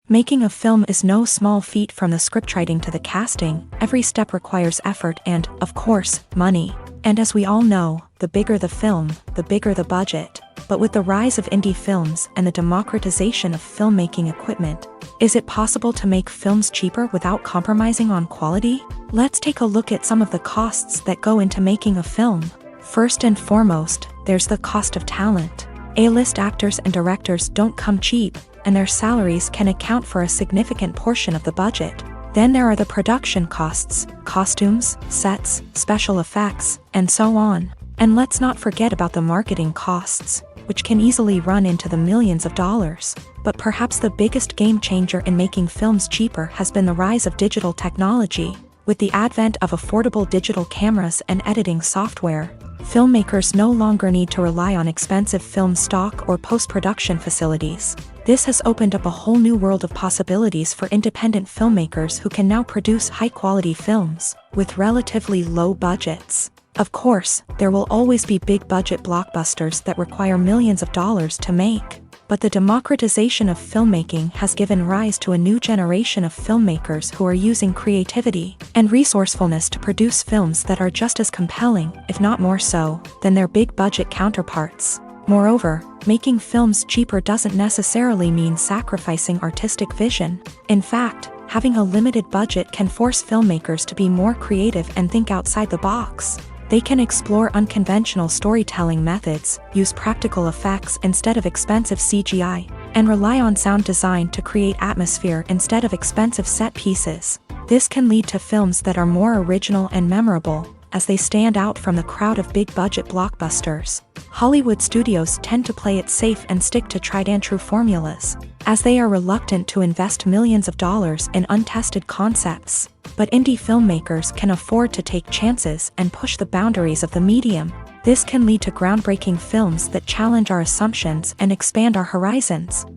Making a film is no small feat. From the scriptwriting to the casting, every step requires effort and, of course, money. And as we all know, the bigger the film, the bigger the budget. But with the rise of indie films and the democratization of filmmaking equipment, is it possible to make films cheaper without compromising on quality? Let's take a look at some of the costs that go into making a film. First and foremost, there's the cost of talent. A-list actors and directors don't come cheap, and their salaries can account for a significant portion of the budget. Then there are the production costs, costumes, sets, special effects, and so on. And let's not forget about the marketing costs, which can easily run into the millions of dollars. But perhaps the biggest game changer in making films cheaper has been the rise of digital technology. With the advent of affordable digital cameras and editing software, filmmakers no longer need to rely on expensive film stock or post-production facilities. This has opened up a whole new world of possibilities for independent filmmakers who can now produce high-quality films with relatively low budgets. Of course, there will always be big-budget blockbusters that require millions of dollars to make. But the democratization of filmmaking has given rise to a new generation of filmmakers who are using creativity and resourcefulness to produce films that are just as compelling, if not more so, than their big-budget counterparts. Moreover, making films cheaper doesn't necessarily mean sacrificing artistic vision. In fact, having a limited budget can force filmmakers to be more creative and think outside the box. They can explore unconventional storytelling methods, use practical effects instead of expensive CGI, and rely on sound design to create atmosphere instead of expensive set pieces. This can lead to films that are more original and memorable, as they stand out from the crowd of big-budget blockbusters. Hollywood studios tend to play it safe and stick to tried-and-true formulas, as they are reluctant to invest millions of dollars in untested concepts. But indie filmmakers can afford to take chances and push the boundaries of the medium. This can lead to groundbreaking films that challenge our assumptions and expand our horizons.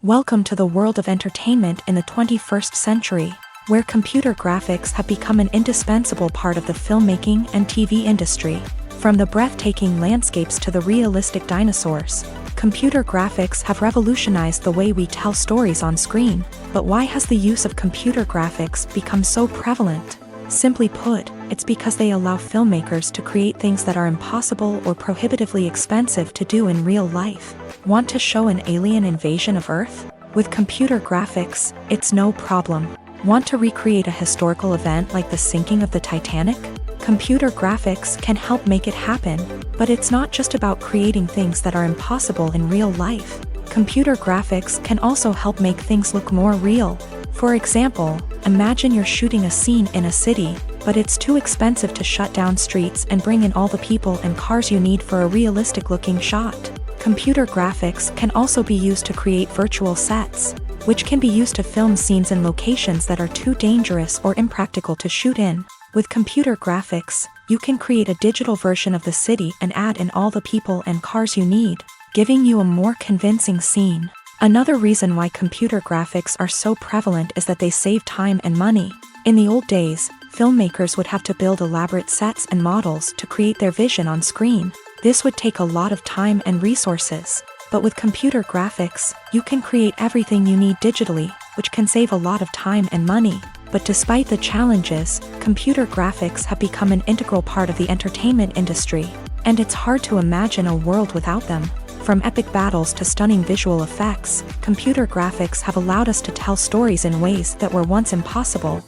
Welcome to the world of entertainment in the 21st century, where computer graphics have become an indispensable part of the filmmaking and TV industry. From the breathtaking landscapes to the realistic dinosaurs, computer graphics have revolutionized the way we tell stories on screen. But why has the use of computer graphics become so prevalent? Simply put, it's because they allow filmmakers to create things that are impossible or prohibitively expensive to do in real life. Want to show an alien invasion of Earth? With computer graphics, it's no problem. Want to recreate a historical event like the sinking of the Titanic? Computer graphics can help make it happen, but it's not just about creating things that are impossible in real life. Computer graphics can also help make things look more real. For example, imagine you're shooting a scene in a city, but it's too expensive to shut down streets and bring in all the people and cars you need for a realistic-looking shot. Computer graphics can also be used to create virtual sets, which can be used to film scenes in locations that are too dangerous or impractical to shoot in. With computer graphics, you can create a digital version of the city and add in all the people and cars you need, giving you a more convincing scene. Another reason why computer graphics are so prevalent is that they save time and money. In the old days, filmmakers would have to build elaborate sets and models to create their vision on screen. This would take a lot of time and resources. But with computer graphics, you can create everything you need digitally, which can save a lot of time and money. But despite the challenges, computer graphics have become an integral part of the entertainment industry, and it's hard to imagine a world without them. From epic battles to stunning visual effects, computer graphics have allowed us to tell stories in ways that were once impossible.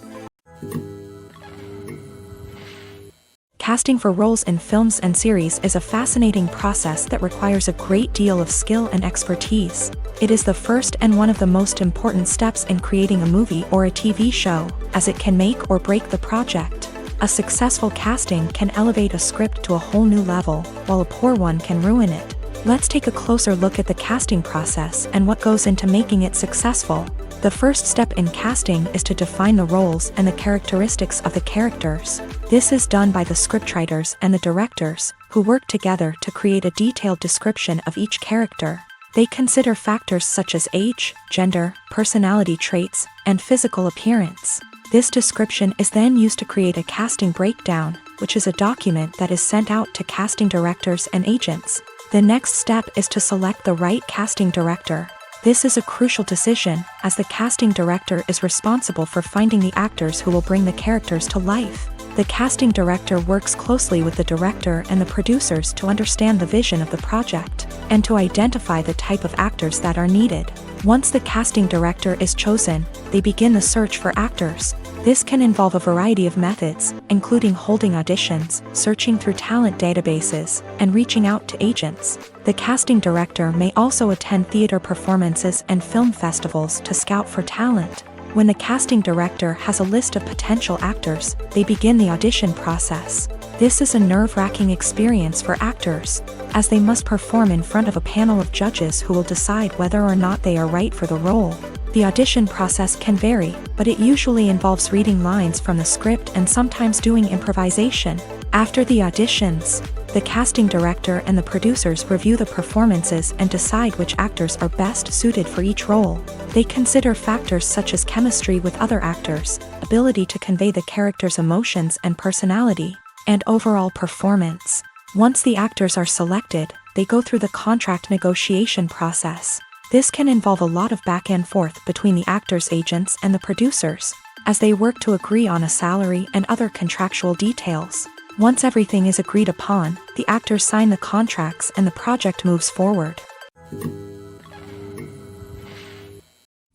Casting for roles in films and series is a fascinating process that requires a great deal of skill and expertise. It is the first and one of the most important steps in creating a movie or a TV show, as it can make or break the project. A successful casting can elevate a script to a whole new level, while a poor one can ruin it. Let's take a closer look at the casting process and what goes into making it successful. The first step in casting is to define the roles and the characteristics of the characters. This is done by the scriptwriters and the directors, who work together to create a detailed description of each character. They consider factors such as age, gender, personality traits, and physical appearance. This description is then used to create a casting breakdown, which is a document that is sent out to casting directors and agents. The next step is to select the right casting director. This is a crucial decision, as the casting director is responsible for finding the actors who will bring the characters to life. The casting director works closely with the director and the producers to understand the vision of the project, and to identify the type of actors that are needed. Once the casting director is chosen, they begin the search for actors. This can involve a variety of methods, including holding auditions, searching through talent databases, and reaching out to agents. The casting director may also attend theater performances and film festivals to scout for talent. When the casting director has a list of potential actors, they begin the audition process. This is a nerve-wracking experience for actors, as they must perform in front of a panel of judges who will decide whether or not they are right for the role. The audition process can vary, but it usually involves reading lines from the script and sometimes doing improvisation. After the auditions, the casting director and the producers review the performances and decide which actors are best suited for each role. They consider factors such as chemistry with other actors, ability to convey the character's emotions and personality, and overall performance. Once the actors are selected, they go through the contract negotiation process. This can involve a lot of back and forth between the actors' agents and the producers, as they work to agree on a salary and other contractual details. Once everything is agreed upon, the actors sign the contracts and the project moves forward.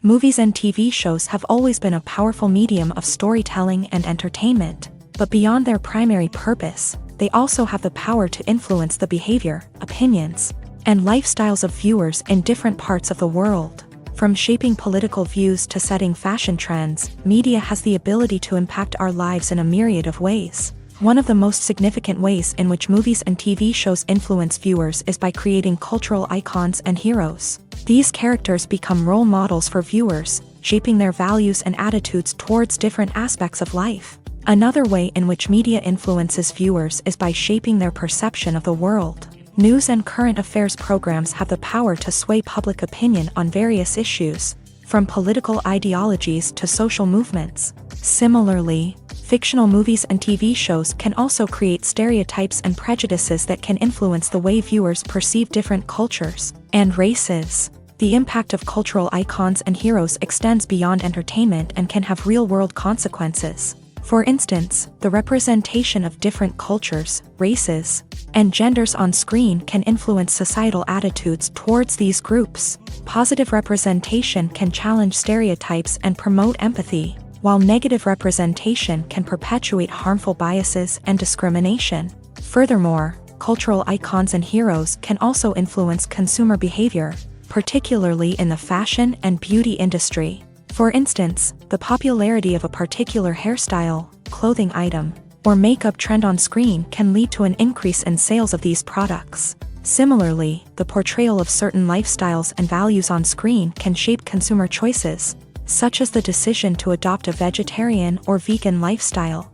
Movies and TV shows have always been a powerful medium of storytelling and entertainment, but beyond their primary purpose, they also have the power to influence the behavior, opinions, and lifestyles of viewers in different parts of the world. From shaping political views to setting fashion trends, media has the ability to impact our lives in a myriad of ways. One of the most significant ways in which movies and TV shows influence viewers is by creating cultural icons and heroes. These characters become role models for viewers, shaping their values and attitudes towards different aspects of life. Another way in which media influences viewers is by shaping their perception of the world. News and current affairs programs have the power to sway public opinion on various issues, from political ideologies to social movements. Similarly, fictional movies and TV shows can also create stereotypes and prejudices that can influence the way viewers perceive different cultures and races. The impact of cultural icons and heroes extends beyond entertainment and can have real-world consequences. For instance, the representation of different cultures, races, and genders on screen can influence societal attitudes towards these groups. Positive representation can challenge stereotypes and promote empathy, while negative representation can perpetuate harmful biases and discrimination. Furthermore, cultural icons and heroes can also influence consumer behavior, particularly in the fashion and beauty industry. For instance, the popularity of a particular hairstyle, clothing item, or makeup trend on screen can lead to an increase in sales of these products. Similarly, the portrayal of certain lifestyles and values on screen can shape consumer choices, such as the decision to adopt a vegetarian or vegan lifestyle.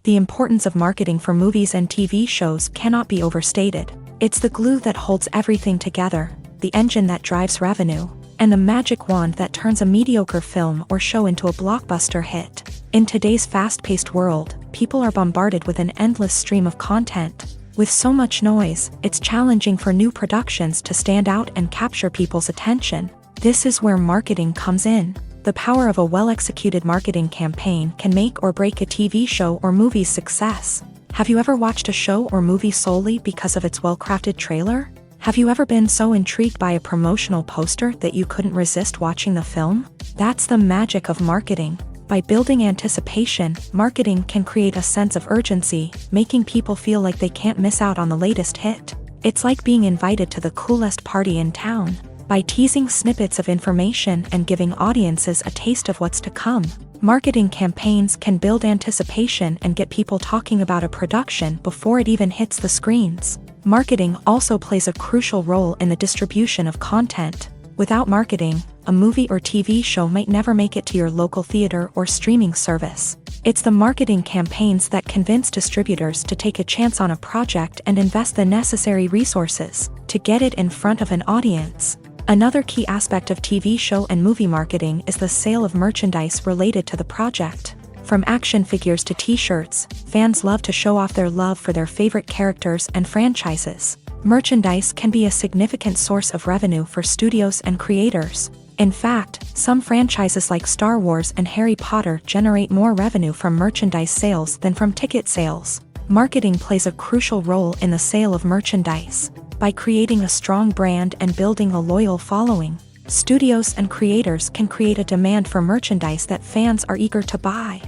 The importance of marketing for movies and TV shows cannot be overstated. It's the glue that holds everything together, the engine that drives revenue, and the magic wand that turns a mediocre film or show into a blockbuster hit. In today's fast-paced world, people are bombarded with an endless stream of content. With so much noise, it's challenging for new productions to stand out and capture people's attention. This is where marketing comes in. The power of a well-executed marketing campaign can make or break a TV show or movie's success. Have you ever watched a show or movie solely because of its well-crafted trailer? Have you ever been so intrigued by a promotional poster that you couldn't resist watching the film? That's the magic of marketing. By building anticipation, marketing can create a sense of urgency, making people feel like they can't miss out on the latest hit. It's like being invited to the coolest party in town. By teasing snippets of information and giving audiences a taste of what's to come, marketing campaigns can build anticipation and get people talking about a production before it even hits the screens. Marketing also plays a crucial role in the distribution of content. Without marketing, a movie or TV show might never make it to your local theater or streaming service. It's the marketing campaigns that convince distributors to take a chance on a project and invest the necessary resources to get it in front of an audience. Another key aspect of TV show and movie marketing is the sale of merchandise related to the project. From action figures to t-shirts, fans love to show off their love for their favorite characters and franchises. Merchandise can be a significant source of revenue for studios and creators. In fact, some franchises like Star Wars and Harry Potter generate more revenue from merchandise sales than from ticket sales. Marketing plays a crucial role in the sale of merchandise. By creating a strong brand and building a loyal following, studios and creators can create a demand for merchandise that fans are eager to buy.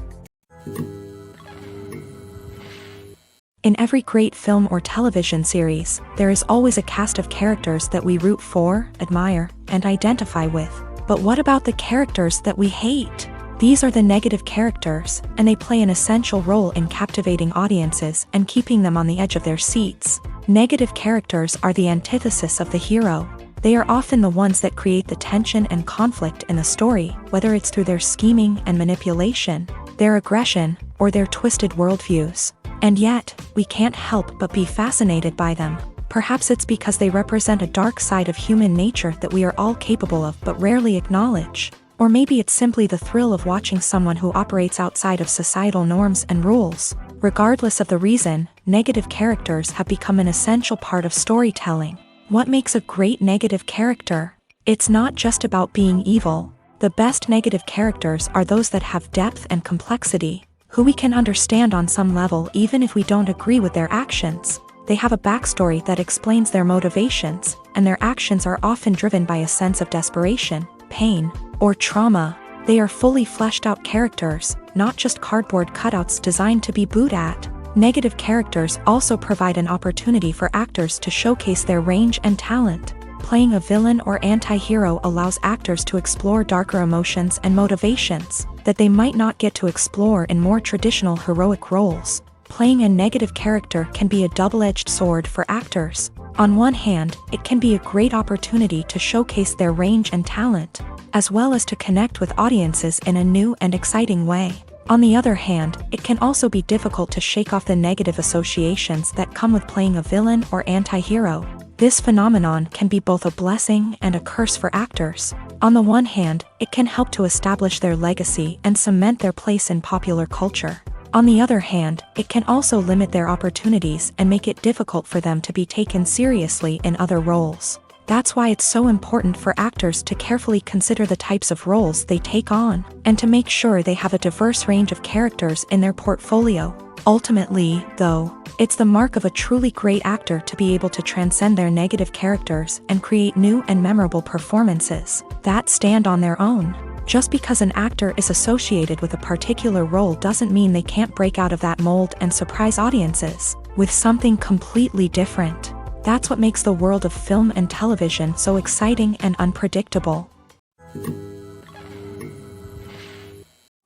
In every great film or television series, there is always a cast of characters that we root for, admire, and identify with. But what about the characters that we hate? These are the negative characters, and they play an essential role in captivating audiences and keeping them on the edge of their seats. Negative characters are the antithesis of the hero. They are often the ones that create the tension and conflict in the story, whether it's through their scheming and manipulation, their aggression, or their twisted worldviews. And yet, we can't help but be fascinated by them. Perhaps it's because they represent a dark side of human nature that we are all capable of but rarely acknowledge. Or maybe it's simply the thrill of watching someone who operates outside of societal norms and rules. Regardless of the reason, negative characters have become an essential part of storytelling. What makes a great negative character? It's not just about being evil. The best negative characters are those that have depth and complexity, who we can understand on some level even if we don't agree with their actions. They have a backstory that explains their motivations, and their actions are often driven by a sense of desperation, pain, or trauma. They are fully fleshed out characters, not just cardboard cutouts designed to be booed at. Negative characters also provide an opportunity for actors to showcase their range and talent. Playing a villain or anti-hero allows actors to explore darker emotions and motivations that they might not get to explore in more traditional heroic roles. Playing a negative character can be a double-edged sword for actors. On one hand, it can be a great opportunity to showcase their range and talent, as well as to connect with audiences in a new and exciting way. On the other hand, it can also be difficult to shake off the negative associations that come with playing a villain or anti-hero. This phenomenon can be both a blessing and a curse for actors. On the one hand, it can help to establish their legacy and cement their place in popular culture. On the other hand, it can also limit their opportunities and make it difficult for them to be taken seriously in other roles. That's why it's so important for actors to carefully consider the types of roles they take on, and to make sure they have a diverse range of characters in their portfolio. Ultimately, though, it's the mark of a truly great actor to be able to transcend their negative characters and create new and memorable performances that stand on their own. Just because an actor is associated with a particular role doesn't mean they can't break out of that mold and surprise audiences with something completely different. That's what makes the world of film and television so exciting and unpredictable.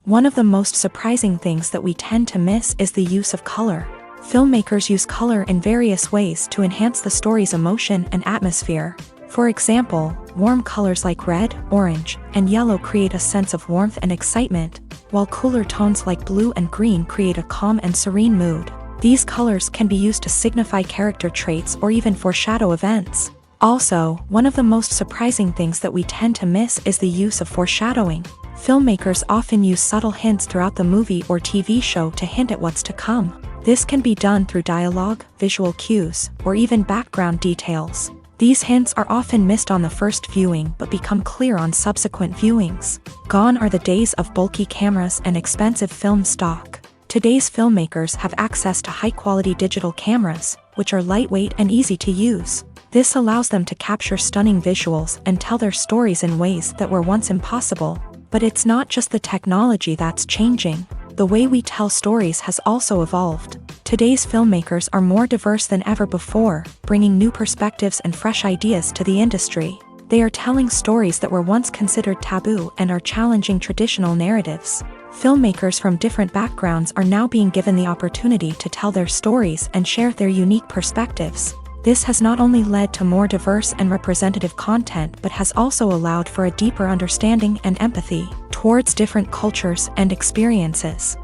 One of the most surprising things that we tend to miss is the use of color. Filmmakers use color in various ways to enhance the story's emotion and atmosphere. For example, warm colors like red, orange, and yellow create a sense of warmth and excitement, while cooler tones like blue and green create a calm and serene mood. These colors can be used to signify character traits or even foreshadow events. Also, one of the most surprising things that we tend to miss is the use of foreshadowing. Filmmakers often use subtle hints throughout the movie or TV show to hint at what's to come. This can be done through dialogue, visual cues, or even background details. These hints are often missed on the first viewing but become clear on subsequent viewings. Gone are the days of bulky cameras and expensive film stock. Today's filmmakers have access to high-quality digital cameras, which are lightweight and easy to use. This allows them to capture stunning visuals and tell their stories in ways that were once impossible. But it's not just the technology that's changing. The way we tell stories has also evolved. Today's filmmakers are more diverse than ever before, bringing new perspectives and fresh ideas to the industry. They are telling stories that were once considered taboo and are challenging traditional narratives. Filmmakers from different backgrounds are now being given the opportunity to tell their stories and share their unique perspectives. This has not only led to more diverse and representative content but has also allowed for a deeper understanding and empathy towards different cultures and experiences.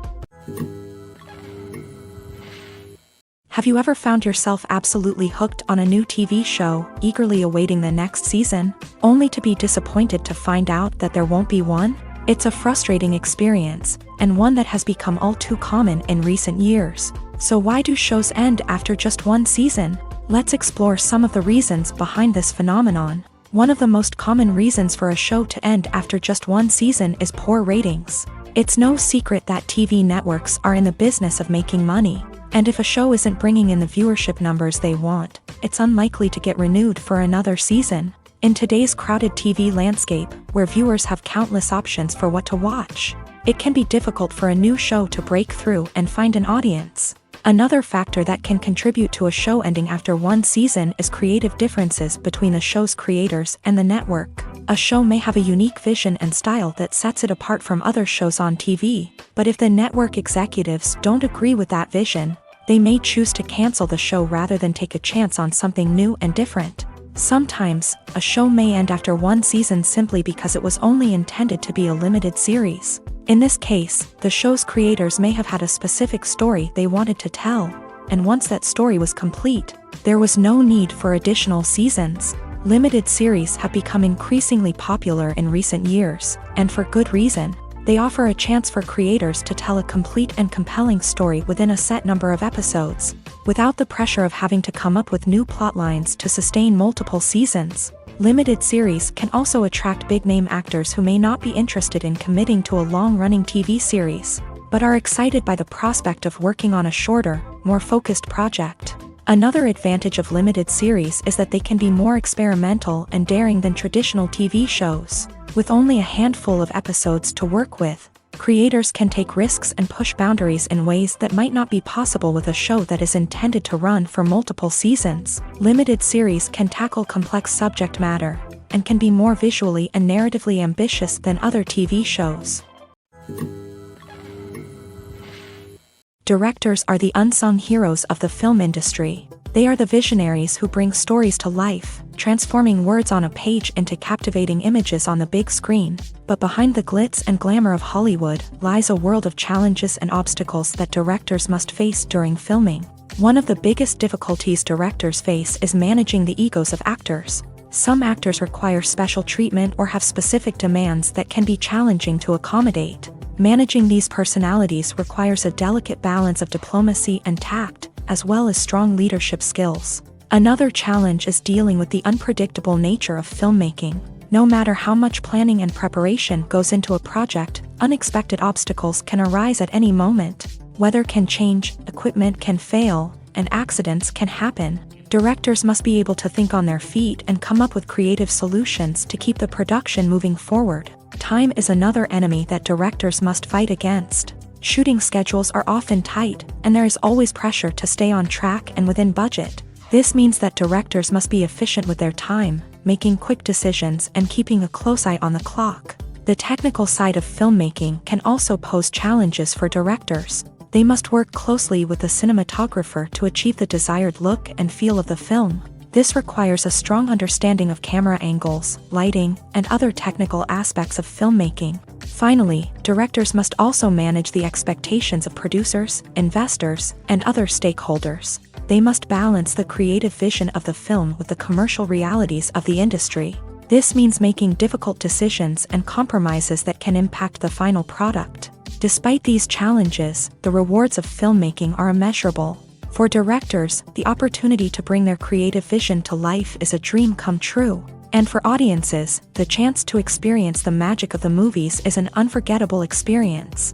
Have you ever found yourself absolutely hooked on a new TV show, eagerly awaiting the next season, only to be disappointed to find out that there won't be one? It's a frustrating experience, and one that has become all too common in recent years. So why do shows end after just one season? Let's explore some of the reasons behind this phenomenon. One of the most common reasons for a show to end after just one season is poor ratings. It's no secret that TV networks are in the business of making money, and if a show isn't bringing in the viewership numbers they want, it's unlikely to get renewed for another season. In today's crowded TV landscape, where viewers have countless options for what to watch, it can be difficult for a new show to break through and find an audience. Another factor that can contribute to a show ending after one season is creative differences between the show's creators and the network. A show may have a unique vision and style that sets it apart from other shows on TV, but if the network executives don't agree with that vision, they may choose to cancel the show rather than take a chance on something new and different. Sometimes, a show may end after one season simply because it was only intended to be a limited series. In this case, the show's creators may have had a specific story they wanted to tell, and once that story was complete, there was no need for additional seasons. Limited series have become increasingly popular in recent years, and for good reason. They offer a chance for creators to tell a complete and compelling story within a set number of episodes, without the pressure of having to come up with new plotlines to sustain multiple seasons. Limited series can also attract big-name actors who may not be interested in committing to a long-running TV series, but are excited by the prospect of working on a shorter, more focused project. Another advantage of limited series is that they can be more experimental and daring than traditional TV shows. With only a handful of episodes to work with, creators can take risks and push boundaries in ways that might not be possible with a show that is intended to run for multiple seasons. Limited series can tackle complex subject matter, and can be more visually and narratively ambitious than other TV shows. Directors are the unsung heroes of the film industry. They are the visionaries who bring stories to life, transforming words on a page into captivating images on the big screen. But behind the glitz and glamour of Hollywood lies a world of challenges and obstacles that directors must face during filming. One of the biggest difficulties directors face is managing the egos of actors. Some actors require special treatment or have specific demands that can be challenging to accommodate. Managing these personalities requires a delicate balance of diplomacy and tact, as well as strong leadership skills. Another challenge is dealing with the unpredictable nature of filmmaking. No matter how much planning and preparation goes into a project, unexpected obstacles can arise at any moment. Weather can change, equipment can fail, and accidents can happen. Directors must be able to think on their feet and come up with creative solutions to keep the production moving forward. Time is another enemy that directors must fight against. Shooting schedules are often tight, and there is always pressure to stay on track and within budget. This means that directors must be efficient with their time, making quick decisions and keeping a close eye on the clock. The technical side of filmmaking can also pose challenges for directors. They must work closely with the cinematographer to achieve the desired look and feel of the film. This requires a strong understanding of camera angles, lighting, and other technical aspects of filmmaking. Finally, directors must also manage the expectations of producers, investors, and other stakeholders. They must balance the creative vision of the film with the commercial realities of the industry. This means making difficult decisions and compromises that can impact the final product. Despite these challenges, the rewards of filmmaking are immeasurable. For directors, the opportunity to bring their creative vision to life is a dream come true. And for audiences, the chance to experience the magic of the movies is an unforgettable experience.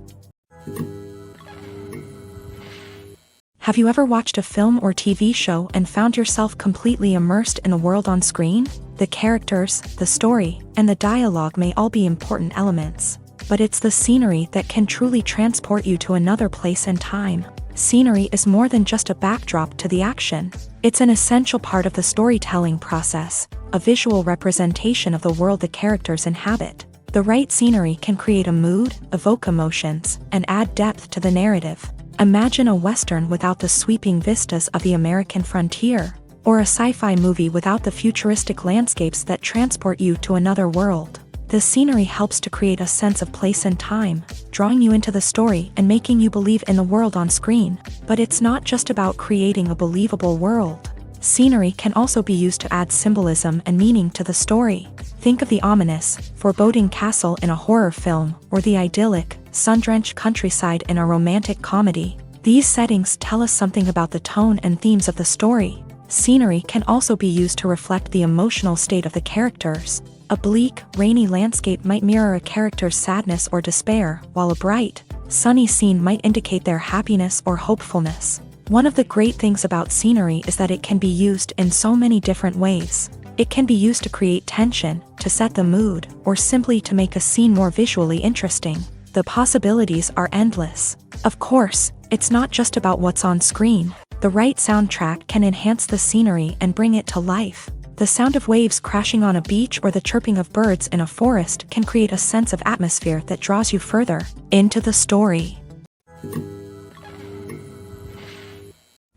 Have you ever watched a film or TV show and found yourself completely immersed in the world on screen? The characters, the story, and the dialogue may all be important elements, but it's the scenery that can truly transport you to another place and time. Scenery is more than just a backdrop to the action. It's an essential part of the storytelling process, a visual representation of the world the characters inhabit. The right scenery can create a mood, evoke emotions, and add depth to the narrative. Imagine a Western without the sweeping vistas of the American frontier, or a sci-fi movie without the futuristic landscapes that transport you to another world. The scenery helps to create a sense of place and time, drawing you into the story and making you believe in the world on screen. But it's not just about creating a believable world. Scenery can also be used to add symbolism and meaning to the story. Think of the ominous, foreboding castle in a horror film, or the idyllic, sun-drenched countryside in a romantic comedy. These settings tell us something about the tone and themes of the story. Scenery can also be used to reflect the emotional state of the characters. A bleak, rainy landscape might mirror a character's sadness or despair, while a bright, sunny scene might indicate their happiness or hopefulness. One of the great things about scenery is that it can be used in so many different ways. It can be used to create tension, to set the mood, or simply to make a scene more visually interesting. The possibilities are endless. Of course, it's not just about what's on screen. The right soundtrack can enhance the scenery and bring it to life. The sound of waves crashing on a beach or the chirping of birds in a forest can create a sense of atmosphere that draws you further into the story.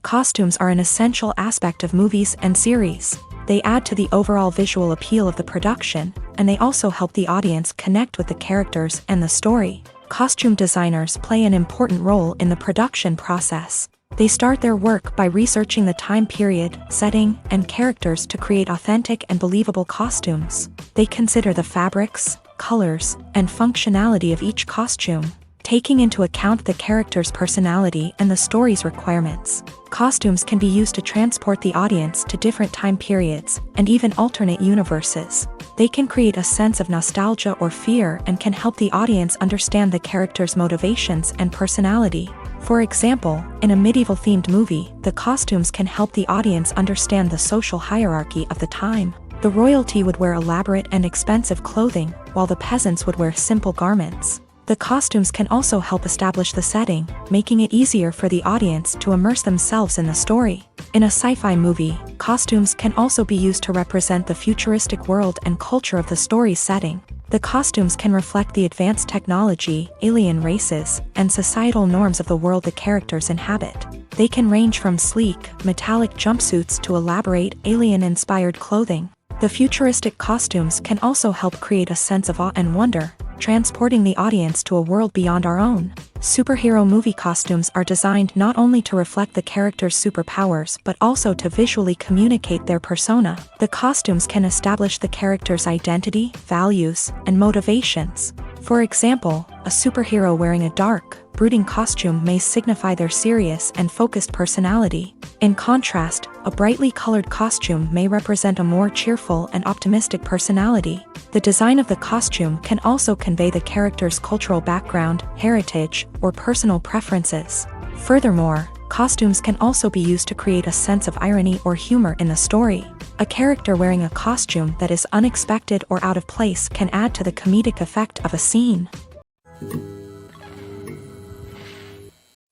Costumes are an essential aspect of movies and series. They add to the overall visual appeal of the production, and they also help the audience connect with the characters and the story. Costume designers play an important role in the production process. They start their work by researching the time period, setting, and characters to create authentic and believable costumes. They consider the fabrics, colors, and functionality of each costume, taking into account the character's personality and the story's requirements. Costumes can be used to transport the audience to different time periods, and even alternate universes. They can create a sense of nostalgia or fear and can help the audience understand the character's motivations and personality. For example, in a medieval-themed movie, the costumes can help the audience understand the social hierarchy of the time. The royalty would wear elaborate and expensive clothing, while the peasants would wear simple garments. The costumes can also help establish the setting, making it easier for the audience to immerse themselves in the story. In a sci-fi movie, costumes can also be used to represent the futuristic world and culture of the story's setting. The costumes can reflect the advanced technology, alien races, and societal norms of the world the characters inhabit. They can range from sleek, metallic jumpsuits to elaborate, alien-inspired clothing. The futuristic costumes can also help create a sense of awe and wonder, transporting the audience to a world beyond our own. Superhero movie costumes are designed not only to reflect the character's superpowers but also to visually communicate their persona. The costumes can establish the character's identity, values, and motivations. For example, a superhero wearing a dark, brooding costume may signify their serious and focused personality. In contrast, a brightly colored costume may represent a more cheerful and optimistic personality. The design of the costume can also convey the character's cultural background, heritage, or personal preferences. Furthermore, costumes can also be used to create a sense of irony or humor in the story. A character wearing a costume that is unexpected or out of place can add to the comedic effect of a scene.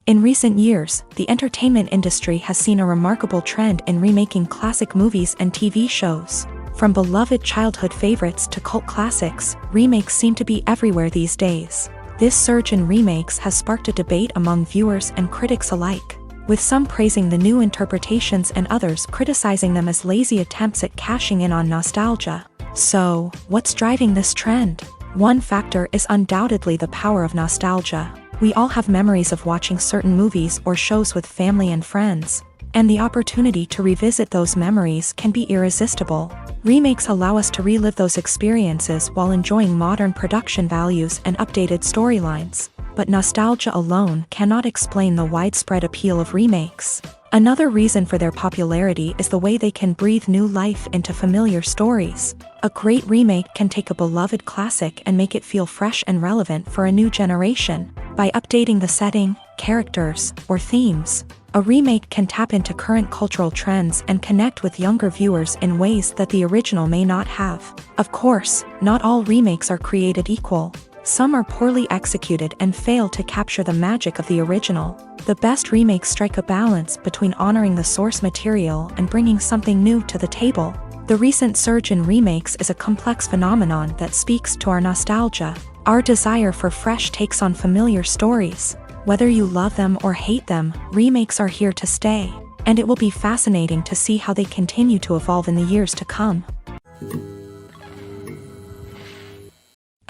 In recent years, the entertainment industry has seen a remarkable trend in remaking classic movies and TV shows. From beloved childhood favorites to cult classics, remakes seem to be everywhere these days. This surge in remakes has sparked a debate among viewers and critics alike, with some praising the new interpretations and others criticizing them as lazy attempts at cashing in on nostalgia. So, what's driving this trend? One factor is undoubtedly the power of nostalgia. We all have memories of watching certain movies or shows with family and friends, and the opportunity to revisit those memories can be irresistible. Remakes allow us to relive those experiences while enjoying modern production values and updated storylines. But nostalgia alone cannot explain the widespread appeal of remakes. Another reason for their popularity is the way they can breathe new life into familiar stories. A great remake can take a beloved classic and make it feel fresh and relevant for a new generation. By updating the setting, characters, or themes, a remake can tap into current cultural trends and connect with younger viewers in ways that the original may not have. Of course, not all remakes are created equal. Some are poorly executed and fail to capture the magic of the original. The best remakes strike a balance between honoring the source material and bringing something new to the table. The recent surge in remakes is a complex phenomenon that speaks to our nostalgia, our desire for fresh takes on familiar stories. Whether you love them or hate them, remakes are here to stay, and it will be fascinating to see how they continue to evolve in the years to come.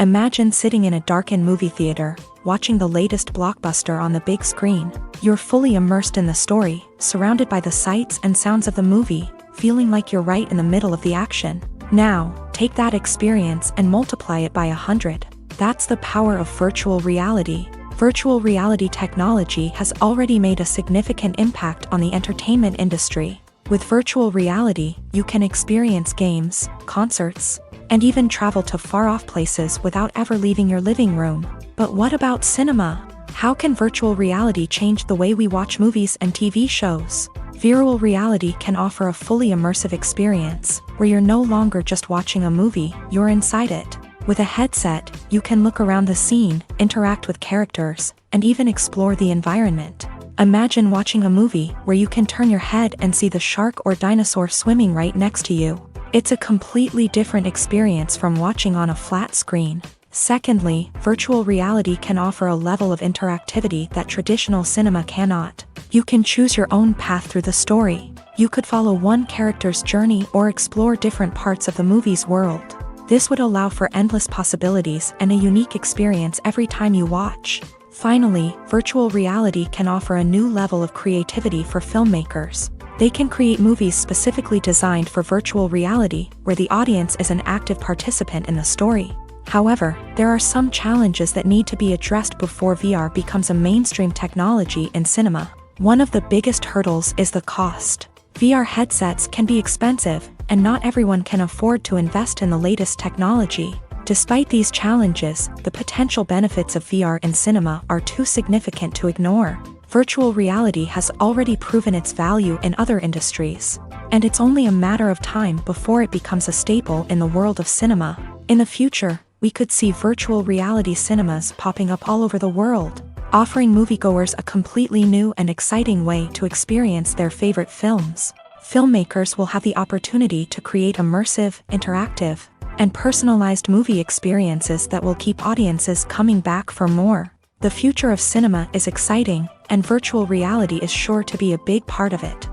Imagine sitting in a darkened movie theater, watching the latest blockbuster on the big screen. You're fully immersed in the story, surrounded by the sights and sounds of the movie, feeling like you're right in the middle of the action. Now, take that experience and multiply it by 100. That's the power of virtual reality. Virtual reality technology has already made a significant impact on the entertainment industry. With virtual reality, you can experience games, concerts, and even travel to far-off places without ever leaving your living room. But what about cinema? How can virtual reality change the way we watch movies and TV shows? Virtual reality can offer a fully immersive experience, where you're no longer just watching a movie, you're inside it. With a headset, you can look around the scene, interact with characters, and even explore the environment. Imagine watching a movie where you can turn your head and see the shark or dinosaur swimming right next to you. It's a completely different experience from watching on a flat screen. Secondly, virtual reality can offer a level of interactivity that traditional cinema cannot. You can choose your own path through the story. You could follow one character's journey or explore different parts of the movie's world. This would allow for endless possibilities and a unique experience every time you watch. Finally, virtual reality can offer a new level of creativity for filmmakers. They can create movies specifically designed for virtual reality, where the audience is an active participant in the story. However, there are some challenges that need to be addressed before VR becomes a mainstream technology in cinema. One of the biggest hurdles is the cost. VR headsets can be expensive, and not everyone can afford to invest in the latest technology. Despite these challenges, the potential benefits of VR in cinema are too significant to ignore. Virtual reality has already proven its value in other industries, and it's only a matter of time before it becomes a staple in the world of cinema. In the future, we could see virtual reality cinemas popping up all over the world, offering moviegoers a completely new and exciting way to experience their favorite films. Filmmakers will have the opportunity to create immersive, interactive, and personalized movie experiences that will keep audiences coming back for more. The future of cinema is exciting, and virtual reality is sure to be a big part of it.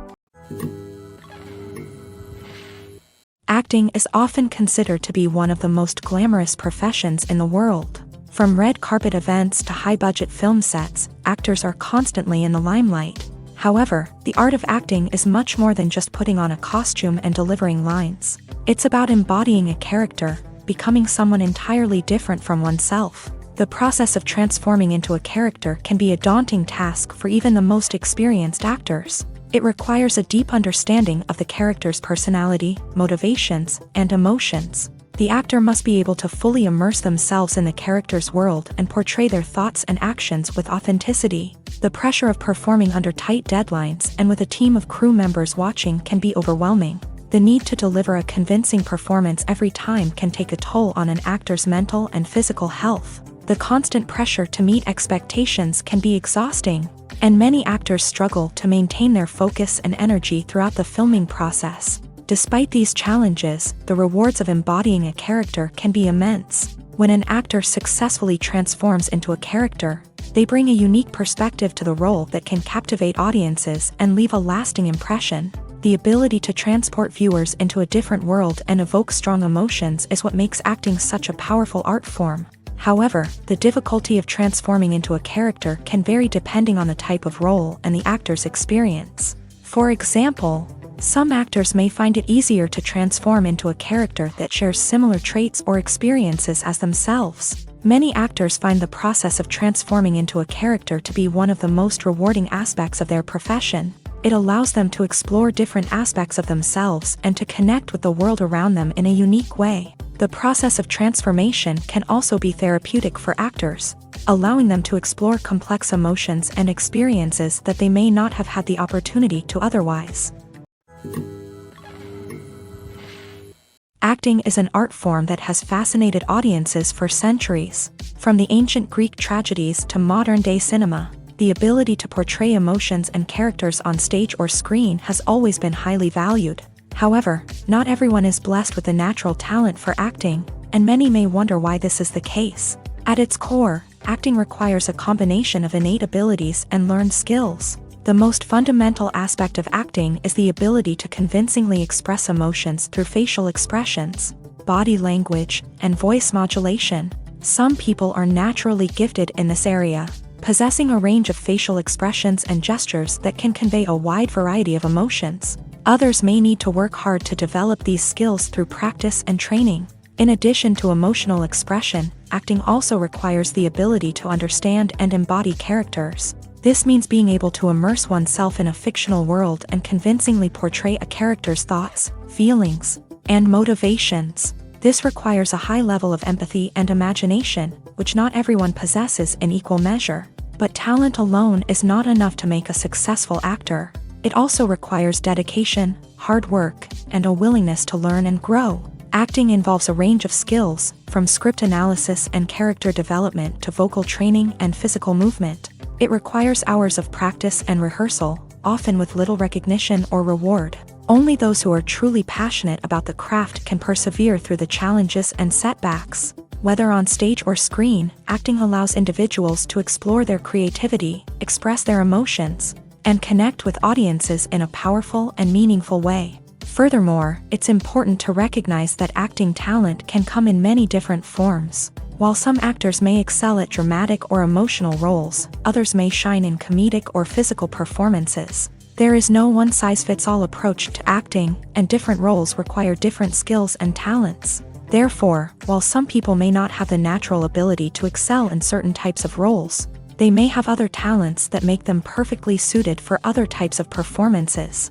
Acting is often considered to be one of the most glamorous professions in the world. From red carpet events to high-budget film sets, actors are constantly in the limelight. However, the art of acting is much more than just putting on a costume and delivering lines. It's about embodying a character, becoming someone entirely different from oneself. The process of transforming into a character can be a daunting task for even the most experienced actors. It requires a deep understanding of the character's personality, motivations, and emotions. The actor must be able to fully immerse themselves in the character's world and portray their thoughts and actions with authenticity. The pressure of performing under tight deadlines and with a team of crew members watching can be overwhelming. The need to deliver a convincing performance every time can take a toll on an actor's mental and physical health. The constant pressure to meet expectations can be exhausting, and many actors struggle to maintain their focus and energy throughout the filming process. Despite these challenges, the rewards of embodying a character can be immense. When an actor successfully transforms into a character, they bring a unique perspective to the role that can captivate audiences and leave a lasting impression. The ability to transport viewers into a different world and evoke strong emotions is what makes acting such a powerful art form. However, the difficulty of transforming into a character can vary depending on the type of role and the actor's experience. For example, some actors may find it easier to transform into a character that shares similar traits or experiences as themselves. Many actors find the process of transforming into a character to be one of the most rewarding aspects of their profession. It allows them to explore different aspects of themselves and to connect with the world around them in a unique way. The process of transformation can also be therapeutic for actors, allowing them to explore complex emotions and experiences that they may not have had the opportunity to otherwise. Acting is an art form that has fascinated audiences for centuries. From the ancient Greek tragedies to modern-day cinema, the ability to portray emotions and characters on stage or screen has always been highly valued. However, not everyone is blessed with a natural talent for acting, and many may wonder why this is the case. At its core, acting requires a combination of innate abilities and learned skills. The most fundamental aspect of acting is the ability to convincingly express emotions through facial expressions, body language, and voice modulation. Some people are naturally gifted in this area, possessing a range of facial expressions and gestures that can convey a wide variety of emotions. Others may need to work hard to develop these skills through practice and training. In addition to emotional expression, acting also requires the ability to understand and embody characters. This means being able to immerse oneself in a fictional world and convincingly portray a character's thoughts, feelings, and motivations. This requires a high level of empathy and imagination, which not everyone possesses in equal measure. But talent alone is not enough to make a successful actor. It also requires dedication, hard work, and a willingness to learn and grow. Acting involves a range of skills, from script analysis and character development to vocal training and physical movement. It requires hours of practice and rehearsal, often with little recognition or reward. Only those who are truly passionate about the craft can persevere through the challenges and setbacks. Whether on stage or screen, acting allows individuals to explore their creativity, express their emotions, and connect with audiences in a powerful and meaningful way. Furthermore, it's important to recognize that acting talent can come in many different forms. While some actors may excel at dramatic or emotional roles, others may shine in comedic or physical performances. There is no one-size-fits-all approach to acting, and different roles require different skills and talents. Therefore, while some people may not have the natural ability to excel in certain types of roles, they may have other talents that make them perfectly suited for other types of performances.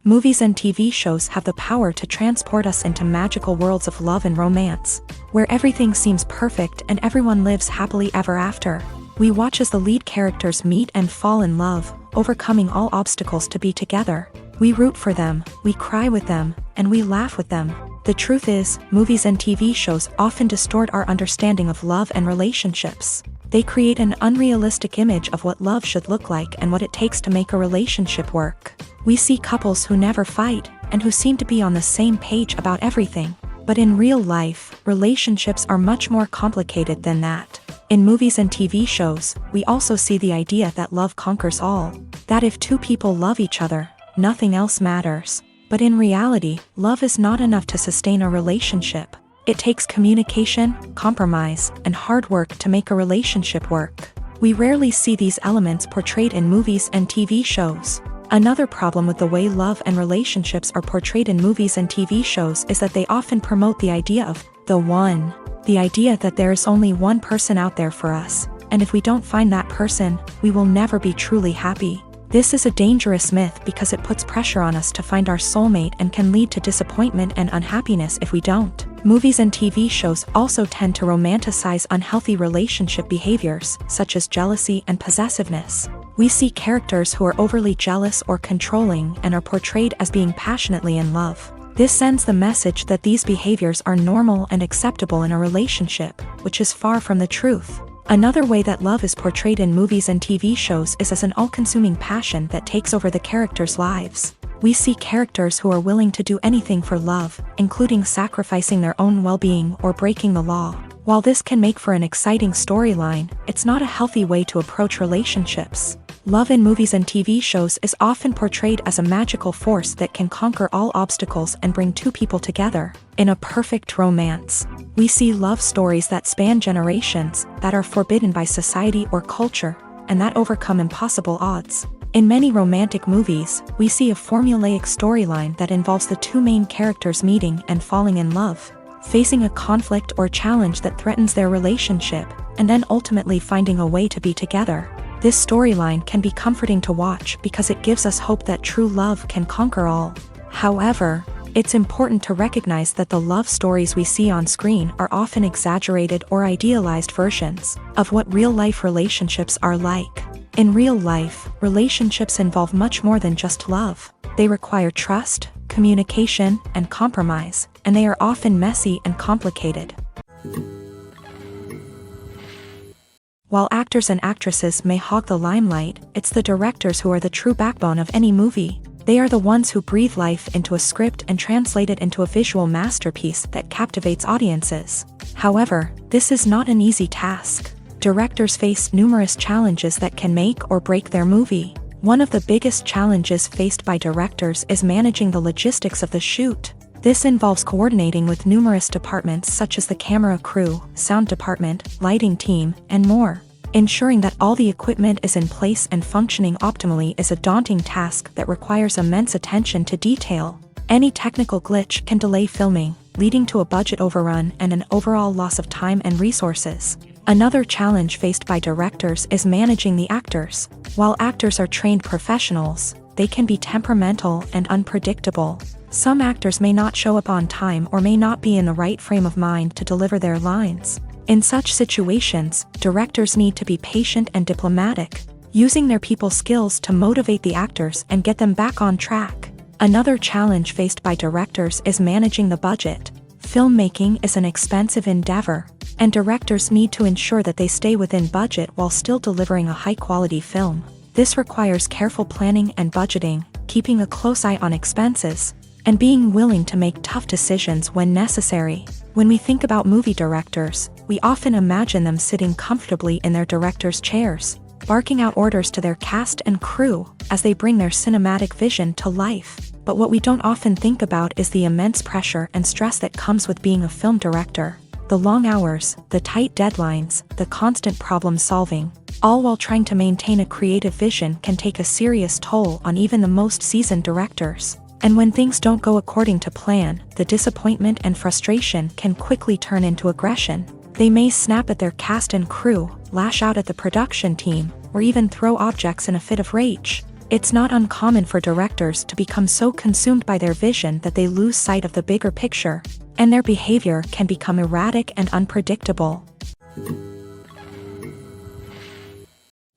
Movies and TV shows have the power to transport us into magical worlds of love and romance, where everything seems perfect and everyone lives happily ever after. We watch as the lead characters meet and fall in love, overcoming all obstacles to be together. We root for them, we cry with them, and we laugh with them. The truth is, movies and TV shows often distort our understanding of love and relationships. They create an unrealistic image of what love should look like and what it takes to make a relationship work. We see couples who never fight, and who seem to be on the same page about everything. But in real life, relationships are much more complicated than that. In movies and TV shows, we also see the idea that love conquers all. That if two people love each other, nothing else matters. But in reality, love is not enough to sustain a relationship. It takes communication, compromise, and hard work to make a relationship work. We rarely see these elements portrayed in movies and TV shows. Another problem with the way love and relationships are portrayed in movies and TV shows is that they often promote the idea of the one. The idea that there is only one person out there for us, and if we don't find that person, we will never be truly happy. This is a dangerous myth because it puts pressure on us to find our soulmate and can lead to disappointment and unhappiness if we don't. Movies and TV shows also tend to romanticize unhealthy relationship behaviors, such as jealousy and possessiveness. We see characters who are overly jealous or controlling and are portrayed as being passionately in love. This sends the message that these behaviors are normal and acceptable in a relationship, which is far from the truth. Another way that love is portrayed in movies and TV shows is as an all-consuming passion that takes over the characters' lives. We see characters who are willing to do anything for love, including sacrificing their own well-being or breaking the law. While this can make for an exciting storyline, it's not a healthy way to approach relationships. Love in movies and TV shows is often portrayed as a magical force that can conquer all obstacles and bring two people together in a perfect romance. We see love stories that span generations, that are forbidden by society or culture, and that overcome impossible odds. In many romantic movies, we see a formulaic storyline that involves the two main characters meeting and falling in love, facing a conflict or challenge that threatens their relationship, and then ultimately finding a way to be together. This storyline can be comforting to watch because it gives us hope that true love can conquer all. However, it's important to recognize that the love stories we see on screen are often exaggerated or idealized versions of what real-life relationships are like. In real life, relationships involve much more than just love. They require trust, communication, and compromise, and they are often messy and complicated. While actors and actresses may hog the limelight, it's the directors who are the true backbone of any movie. They are the ones who breathe life into a script and translate it into a visual masterpiece that captivates audiences. However, this is not an easy task. Directors face numerous challenges that can make or break their movie. One of the biggest challenges faced by directors is managing the logistics of the shoot. This involves coordinating with numerous departments such as the camera crew, sound department, lighting team, and more. Ensuring that all the equipment is in place and functioning optimally is a daunting task that requires immense attention to detail. Any technical glitch can delay filming, leading to a budget overrun and an overall loss of time and resources. Another challenge faced by directors is managing the actors. While actors are trained professionals, they can be temperamental and unpredictable. Some actors may not show up on time or may not be in the right frame of mind to deliver their lines. In such situations, directors need to be patient and diplomatic, using their people skills to motivate the actors and get them back on track. Another challenge faced by directors is managing the budget. Filmmaking is an expensive endeavor, and directors need to ensure that they stay within budget while still delivering a high-quality film. This requires careful planning and budgeting, keeping a close eye on expenses, and being willing to make tough decisions when necessary. When we think about movie directors, we often imagine them sitting comfortably in their director's chairs, barking out orders to their cast and crew as they bring their cinematic vision to life. But what we don't often think about is the immense pressure and stress that comes with being a film director. The long hours, the tight deadlines, the constant problem solving, all while trying to maintain a creative vision can take a serious toll on even the most seasoned directors. And when things don't go according to plan, the disappointment and frustration can quickly turn into aggression. They may snap at their cast and crew, lash out at the production team, or even throw objects in a fit of rage. It's not uncommon for directors to become so consumed by their vision that they lose sight of the bigger picture, and their behavior can become erratic and unpredictable.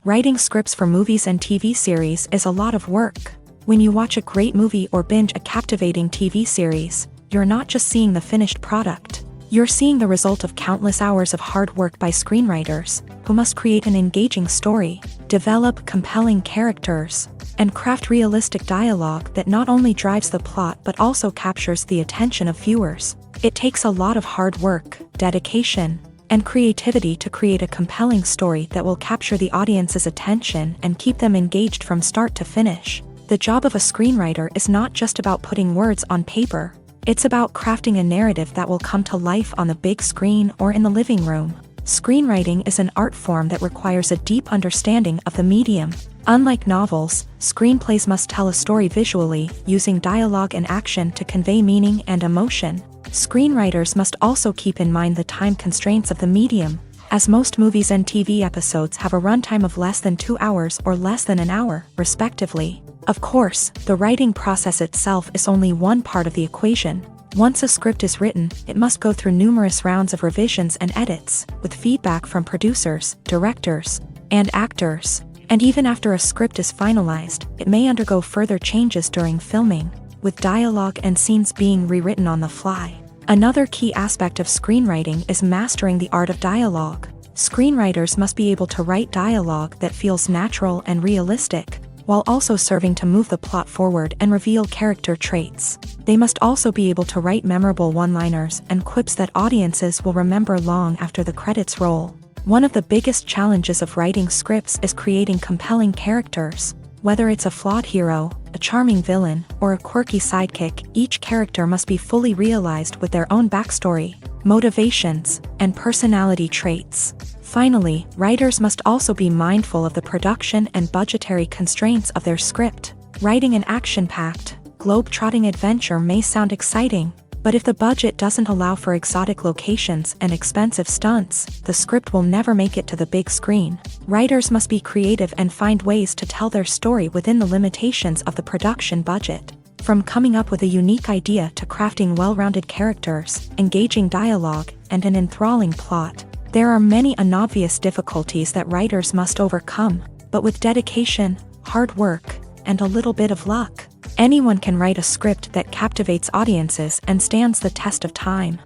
Writing scripts for movies and TV series is a lot of work. When you watch a great movie or binge a captivating TV series, you're not just seeing the finished product. You're seeing the result of countless hours of hard work by screenwriters, who must create an engaging story, develop compelling characters, and craft realistic dialogue that not only drives the plot but also captures the attention of viewers. It takes a lot of hard work, dedication, and creativity to create a compelling story that will capture the audience's attention and keep them engaged from start to finish. The job of a screenwriter is not just about putting words on paper. It's about crafting a narrative that will come to life on the big screen or in the living room. Screenwriting is an art form that requires a deep understanding of the medium. Unlike novels, screenplays must tell a story visually, using dialogue and action to convey meaning and emotion. Screenwriters must also keep in mind the time constraints of the medium, as most movies and TV episodes have a runtime of less than 2 hours or less than an hour, respectively. Of course, the writing process itself is only one part of the equation. Once a script is written, it must go through numerous rounds of revisions and edits, with feedback from producers, directors, and actors. And even after a script is finalized, it may undergo further changes during filming, with dialogue and scenes being rewritten on the fly. Another key aspect of screenwriting is mastering the art of dialogue. Screenwriters must be able to write dialogue that feels natural and realistic, while also serving to move the plot forward and reveal character traits. They must also be able to write memorable one-liners and quips that audiences will remember long after the credits roll. One of the biggest challenges of writing scripts is creating compelling characters. Whether it's a flawed hero, a charming villain, or a quirky sidekick, each character must be fully realized with their own backstory, motivations, and personality traits. Finally, writers must also be mindful of the production and budgetary constraints of their script. Writing an action-packed, globe-trotting adventure may sound exciting, but if the budget doesn't allow for exotic locations and expensive stunts, the script will never make it to the big screen. Writers must be creative and find ways to tell their story within the limitations of the production budget. From coming up with a unique idea to crafting well-rounded characters, engaging dialogue, and an enthralling plot, there are many unobvious difficulties that writers must overcome, but with dedication, hard work, and a little bit of luck. Anyone can write a script that captivates audiences and stands the test of time.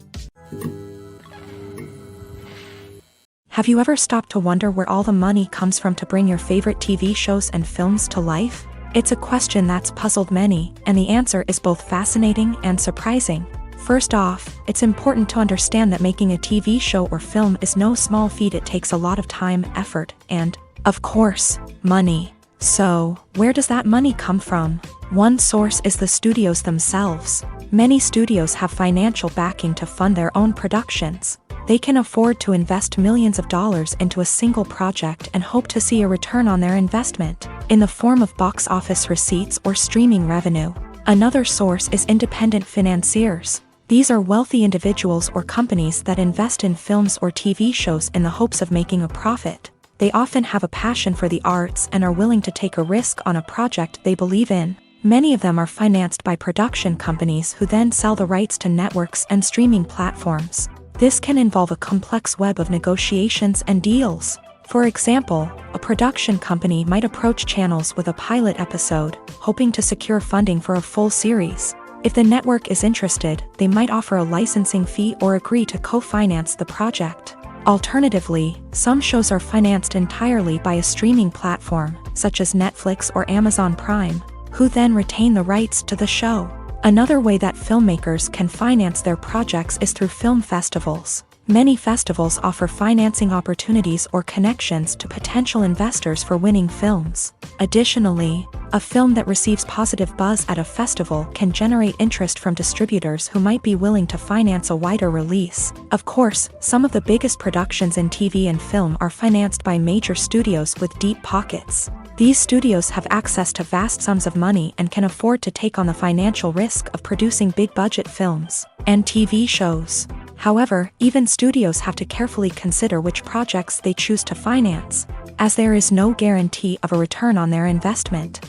Have you ever stopped to wonder where all the money comes from to bring your favorite TV shows and films to life? It's a question that's puzzled many, and the answer is both fascinating and surprising. First off, it's important to understand that making a TV show or film is no small feat. It takes a lot of time, effort, and, of course, money. So, where does that money come from? One source is the studios themselves. Many studios have financial backing to fund their own productions. They can afford to invest millions of dollars into a single project and hope to see a return on their investment, in the form of box office receipts or streaming revenue. Another source is independent financiers. These are wealthy individuals or companies that invest in films or TV shows in the hopes of making a profit. They often have a passion for the arts and are willing to take a risk on a project they believe in. Many of them are financed by production companies who then sell the rights to networks and streaming platforms. This can involve a complex web of negotiations and deals. For example, a production company might approach channels with a pilot episode, hoping to secure funding for a full series. If the network is interested, they might offer a licensing fee or agree to co-finance the project. Alternatively, some shows are financed entirely by a streaming platform, such as Netflix or Amazon Prime, who then retain the rights to the show. Another way that filmmakers can finance their projects is through film festivals. Many festivals offer financing opportunities or connections to potential investors for winning films. Additionally, a film that receives positive buzz at a festival can generate interest from distributors who might be willing to finance a wider release. Of course, some of the biggest productions in TV and film are financed by major studios with deep pockets. These studios have access to vast sums of money and can afford to take on the financial risk of producing big-budget films and TV shows. However, even studios have to carefully consider which projects they choose to finance, as there is no guarantee of a return on their investment.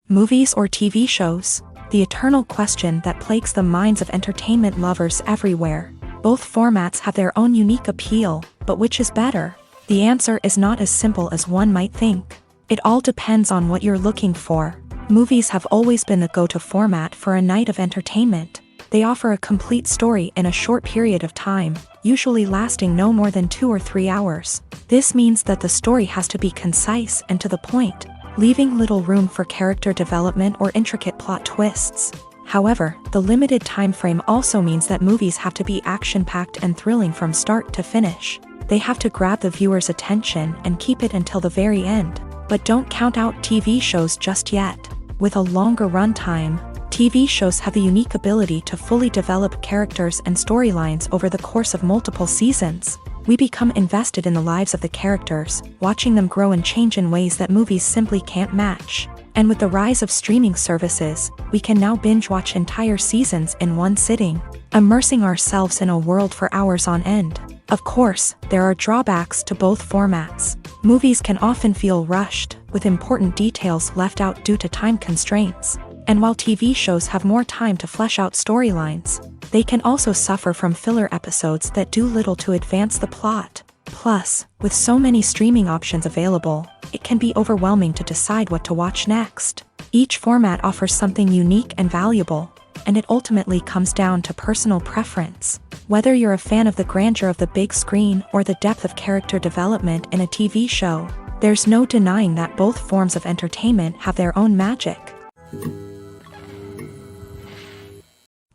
Movies or TV shows? The eternal question that plagues the minds of entertainment lovers everywhere. Both formats have their own unique appeal, but which is better? The answer is not as simple as one might think. It all depends on what you're looking for. Movies have always been the go-to format for a night of entertainment. They offer a complete story in a short period of time, usually lasting no more than 2 or 3 hours. This means that the story has to be concise and to the point, leaving little room for character development or intricate plot twists. However, the limited time frame also means that movies have to be action-packed and thrilling from start to finish. They have to grab the viewer's attention and keep it until the very end. But don't count out TV shows just yet. With a longer runtime, TV shows have the unique ability to fully develop characters and storylines over the course of multiple seasons. We become invested in the lives of the characters, watching them grow and change in ways that movies simply can't match. And with the rise of streaming services, we can now binge-watch entire seasons in one sitting, immersing ourselves in a world for hours on end. Of course, there are drawbacks to both formats. Movies can often feel rushed, with important details left out due to time constraints. And while TV shows have more time to flesh out storylines, they can also suffer from filler episodes that do little to advance the plot. Plus, with so many streaming options available, it can be overwhelming to decide what to watch next. Each format offers something unique and valuable, and it ultimately comes down to personal preference. Whether you're a fan of the grandeur of the big screen or the depth of character development in a TV show, there's no denying that both forms of entertainment have their own magic.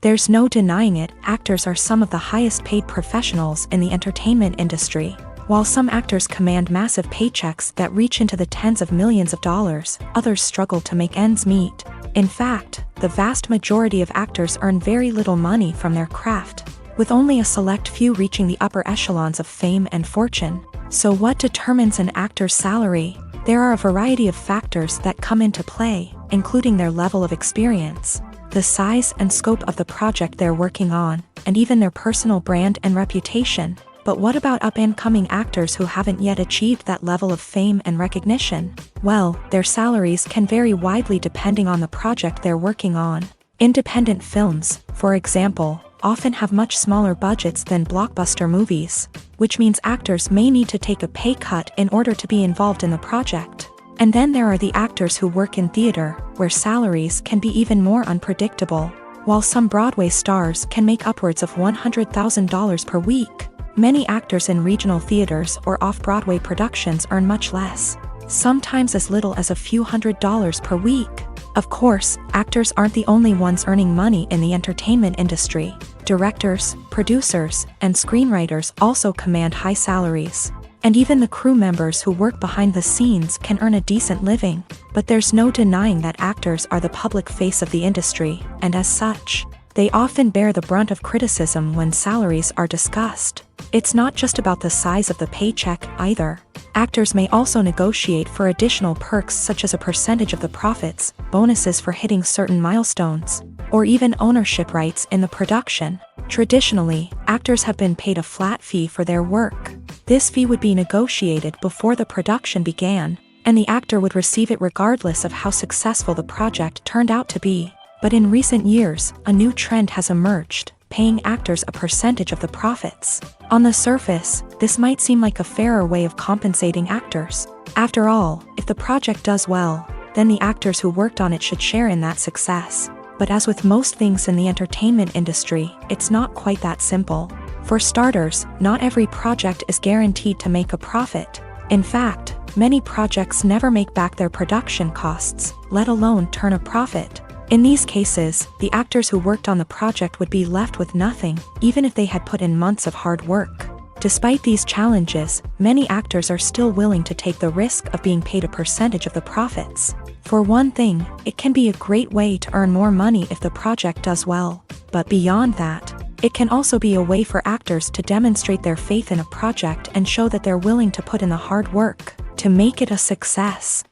There's no denying it, actors are some of the highest paid professionals in the entertainment industry. While some actors command massive paychecks that reach into the tens of millions of dollars, others struggle to make ends meet. In fact, the vast majority of actors earn very little money from their craft, with only a select few reaching the upper echelons of fame and fortune. So what determines an actor's salary? There are a variety of factors that come into play, including their level of experience, the size and scope of the project they're working on, and even their personal brand and reputation. But what about up-and-coming actors who haven't yet achieved that level of fame and recognition? Well, their salaries can vary widely depending on the project they're working on. Independent films, for example, often have much smaller budgets than blockbuster movies, which means actors may need to take a pay cut in order to be involved in the project. And then there are the actors who work in theater, where salaries can be even more unpredictable. While some Broadway stars can make upwards of $100,000 per week, many actors in regional theaters or off-Broadway productions earn much less, sometimes as little as a few $100s per week. Of course, actors aren't the only ones earning money in the entertainment industry. Directors, producers, and screenwriters also command high salaries. And even the crew members who work behind the scenes can earn a decent living. But there's no denying that actors are the public face of the industry, and as such, they often bear the brunt of criticism when salaries are discussed. It's not just about the size of the paycheck, either. Actors may also negotiate for additional perks such as a percentage of the profits, bonuses for hitting certain milestones, or even ownership rights in the production. Traditionally, actors have been paid a flat fee for their work. This fee would be negotiated before the production began, and the actor would receive it regardless of how successful the project turned out to be. But in recent years, a new trend has emerged, paying actors a percentage of the profits. On the surface, this might seem like a fairer way of compensating actors. After all, if the project does well, then the actors who worked on it should share in that success. But as with most things in the entertainment industry, it's not quite that simple. For starters, not every project is guaranteed to make a profit. In fact, many projects never make back their production costs, let alone turn a profit. In these cases, the actors who worked on the project would be left with nothing, even if they had put in months of hard work. Despite these challenges, many actors are still willing to take the risk of being paid a percentage of the profits. For one thing, it can be a great way to earn more money if the project does well. But beyond that, it can also be a way for actors to demonstrate their faith in a project and show that they're willing to put in the hard work to make it a success.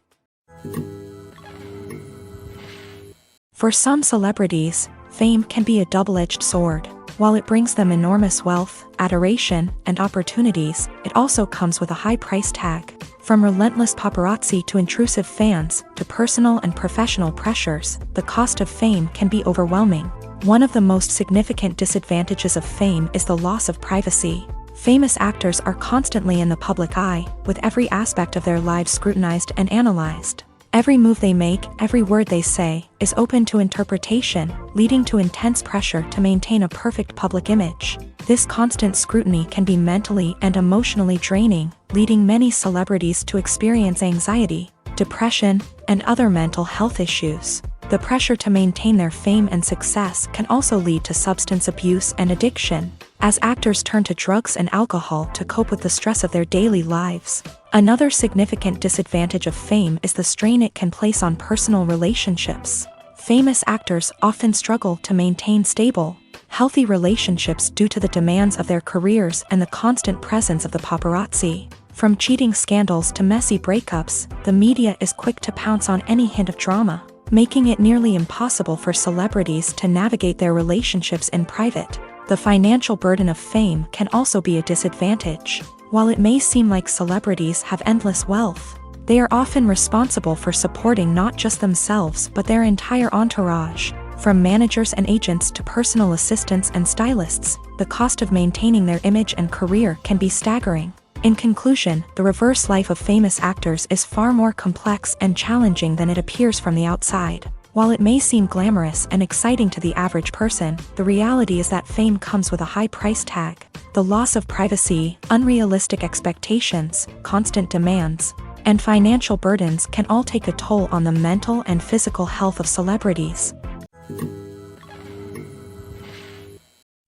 For some celebrities, fame can be a double-edged sword. While it brings them enormous wealth, adoration, and opportunities, it also comes with a high price tag. From relentless paparazzi to intrusive fans, to personal and professional pressures, the cost of fame can be overwhelming. One of the most significant disadvantages of fame is the loss of privacy. Famous actors are constantly in the public eye, with every aspect of their lives scrutinized and analyzed. Every move they make, every word they say, is open to interpretation, leading to intense pressure to maintain a perfect public image. This constant scrutiny can be mentally and emotionally draining, leading many celebrities to experience anxiety, depression, and other mental health issues. The pressure to maintain their fame and success can also lead to substance abuse and addiction, as actors turn to drugs and alcohol to cope with the stress of their daily lives. Another significant disadvantage of fame is the strain it can place on personal relationships. Famous actors often struggle to maintain stable, healthy relationships due to the demands of their careers and the constant presence of the paparazzi. From cheating scandals to messy breakups, the media is quick to pounce on any hint of drama, making it nearly impossible for celebrities to navigate their relationships in private. The financial burden of fame can also be a disadvantage. While it may seem like celebrities have endless wealth, they are often responsible for supporting not just themselves but their entire entourage. From managers and agents to personal assistants and stylists, the cost of maintaining their image and career can be staggering. In conclusion, the reverse life of famous actors is far more complex and challenging than it appears from the outside. While it may seem glamorous and exciting to the average person, the reality is that fame comes with a high price tag. The loss of privacy, unrealistic expectations, constant demands, and financial burdens can all take a toll on the mental and physical health of celebrities.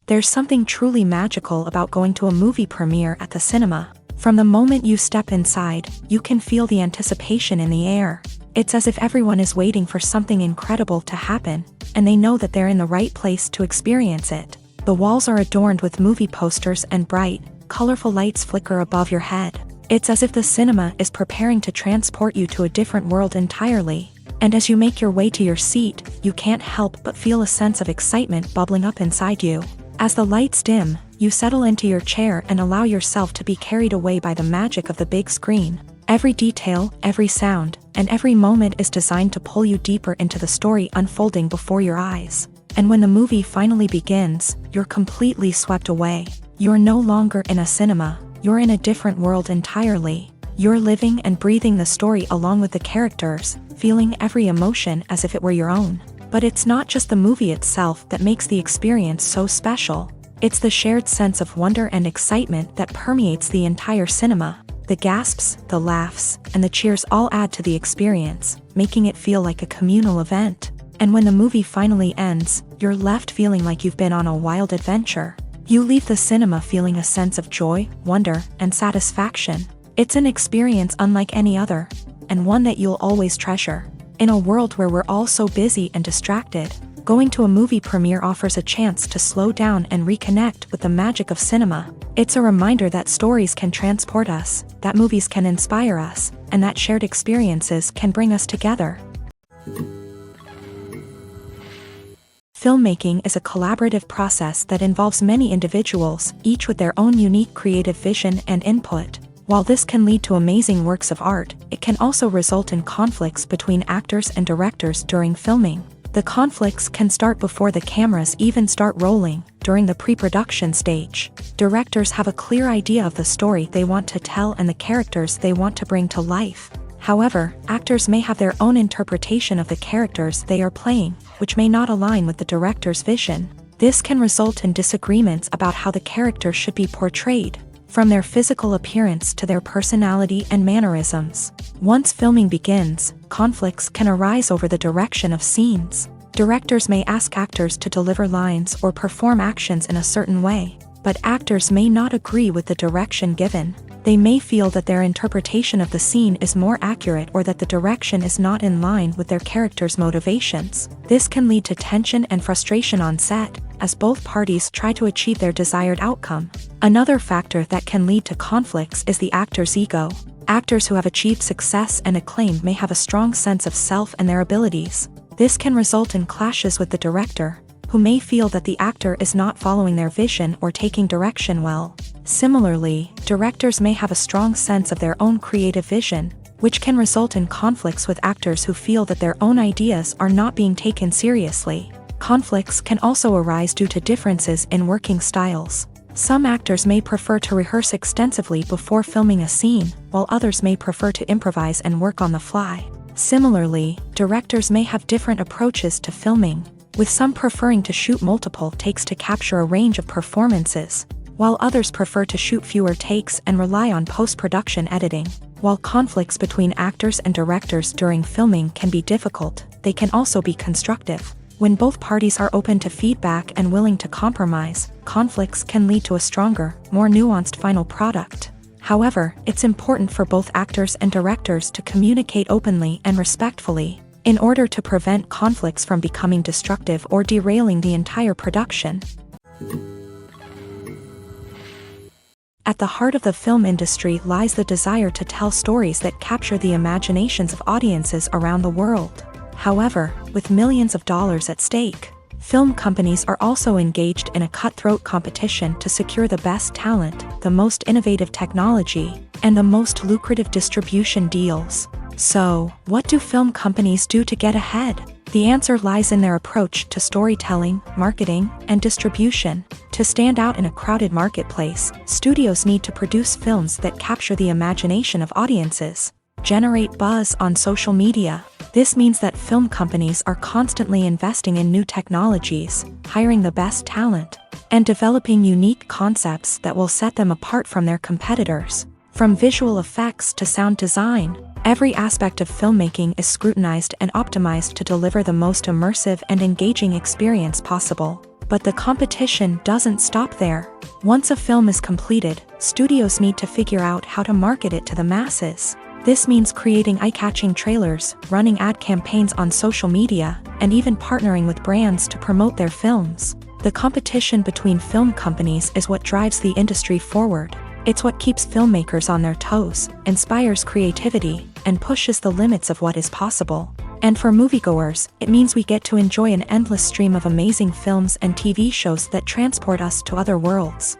There's something truly magical about going to a movie premiere at the cinema. From the moment you step inside, you can feel the anticipation in the air. It's as if everyone is waiting for something incredible to happen, and they know that they're in the right place to experience it. The walls are adorned with movie posters and bright, colorful lights flicker above your head. It's as if the cinema is preparing to transport you to a different world entirely. And as you make your way to your seat, you can't help but feel a sense of excitement bubbling up inside you. As the lights dim, you settle into your chair and allow yourself to be carried away by the magic of the big screen. Every detail, every sound, and every moment is designed to pull you deeper into the story unfolding before your eyes. And when the movie finally begins, you're completely swept away. You're no longer in a cinema, you're in a different world entirely. You're living and breathing the story along with the characters, feeling every emotion as if it were your own. But it's not just the movie itself that makes the experience so special. It's the shared sense of wonder and excitement that permeates the entire cinema. The gasps, the laughs, and the cheers all add to the experience, making it feel like a communal event. And when the movie finally ends, you're left feeling like you've been on a wild adventure. You leave the cinema feeling a sense of joy, wonder, and satisfaction. It's an experience unlike any other, and one that you'll always treasure. In a world where we're all so busy and distracted, going to a movie premiere offers a chance to slow down and reconnect with the magic of cinema. It's a reminder that stories can transport us, that movies can inspire us, and that shared experiences can bring us together. Filmmaking is a collaborative process that involves many individuals, each with their own unique creative vision and input. While this can lead to amazing works of art, it can also result in conflicts between actors and directors during filming. The conflicts can start before the cameras even start rolling, during the pre-production stage. Directors have a clear idea of the story they want to tell and the characters they want to bring to life. However, actors may have their own interpretation of the characters they are playing, which may not align with the director's vision. This can result in disagreements about how the character should be portrayed, from their physical appearance to their personality and mannerisms. Once filming begins, conflicts can arise over the direction of scenes. Directors may ask actors to deliver lines or perform actions in a certain way, but actors may not agree with the direction given. They may feel that their interpretation of the scene is more accurate or that the direction is not in line with their character's motivations. This can lead to tension and frustration on set, as both parties try to achieve their desired outcome. Another factor that can lead to conflicts is the actor's ego. Actors who have achieved success and acclaim may have a strong sense of self and their abilities. This can result in clashes with the director, who may feel that the actor is not following their vision or taking direction well. Similarly, directors may have a strong sense of their own creative vision, which can result in conflicts with actors who feel that their own ideas are not being taken seriously. Conflicts can also arise due to differences in working styles. Some actors may prefer to rehearse extensively before filming a scene, while others may prefer to improvise and work on the fly. Similarly, directors may have different approaches to filming, with some preferring to shoot multiple takes to capture a range of performances, while others prefer to shoot fewer takes and rely on post-production editing. While conflicts between actors and directors during filming can be difficult, they can also be constructive. When both parties are open to feedback and willing to compromise, conflicts can lead to a stronger, more nuanced final product. However, it's important for both actors and directors to communicate openly and respectfully, in order to prevent conflicts from becoming destructive or derailing the entire production. At the heart of the film industry lies the desire to tell stories that capture the imaginations of audiences around the world. However, with millions of dollars at stake, film companies are also engaged in a cutthroat competition to secure the best talent, the most innovative technology, and the most lucrative distribution deals. So, what do film companies do to get ahead? The answer lies in their approach to storytelling, marketing, and distribution. To stand out in a crowded marketplace, studios need to produce films that capture the imagination of audiences, generate buzz on social media. This means that film companies are constantly investing in new technologies, hiring the best talent, and developing unique concepts that will set them apart from their competitors. From visual effects to sound design, every aspect of filmmaking is scrutinized and optimized to deliver the most immersive and engaging experience possible. But the competition doesn't stop there. Once a film is completed, studios need to figure out how to market it to the masses. This means creating eye-catching trailers, running ad campaigns on social media, and even partnering with brands to promote their films. The competition between film companies is what drives the industry forward. It's what keeps filmmakers on their toes, inspires creativity, and pushes the limits of what is possible. And for moviegoers, it means we get to enjoy an endless stream of amazing films and TV shows that transport us to other worlds.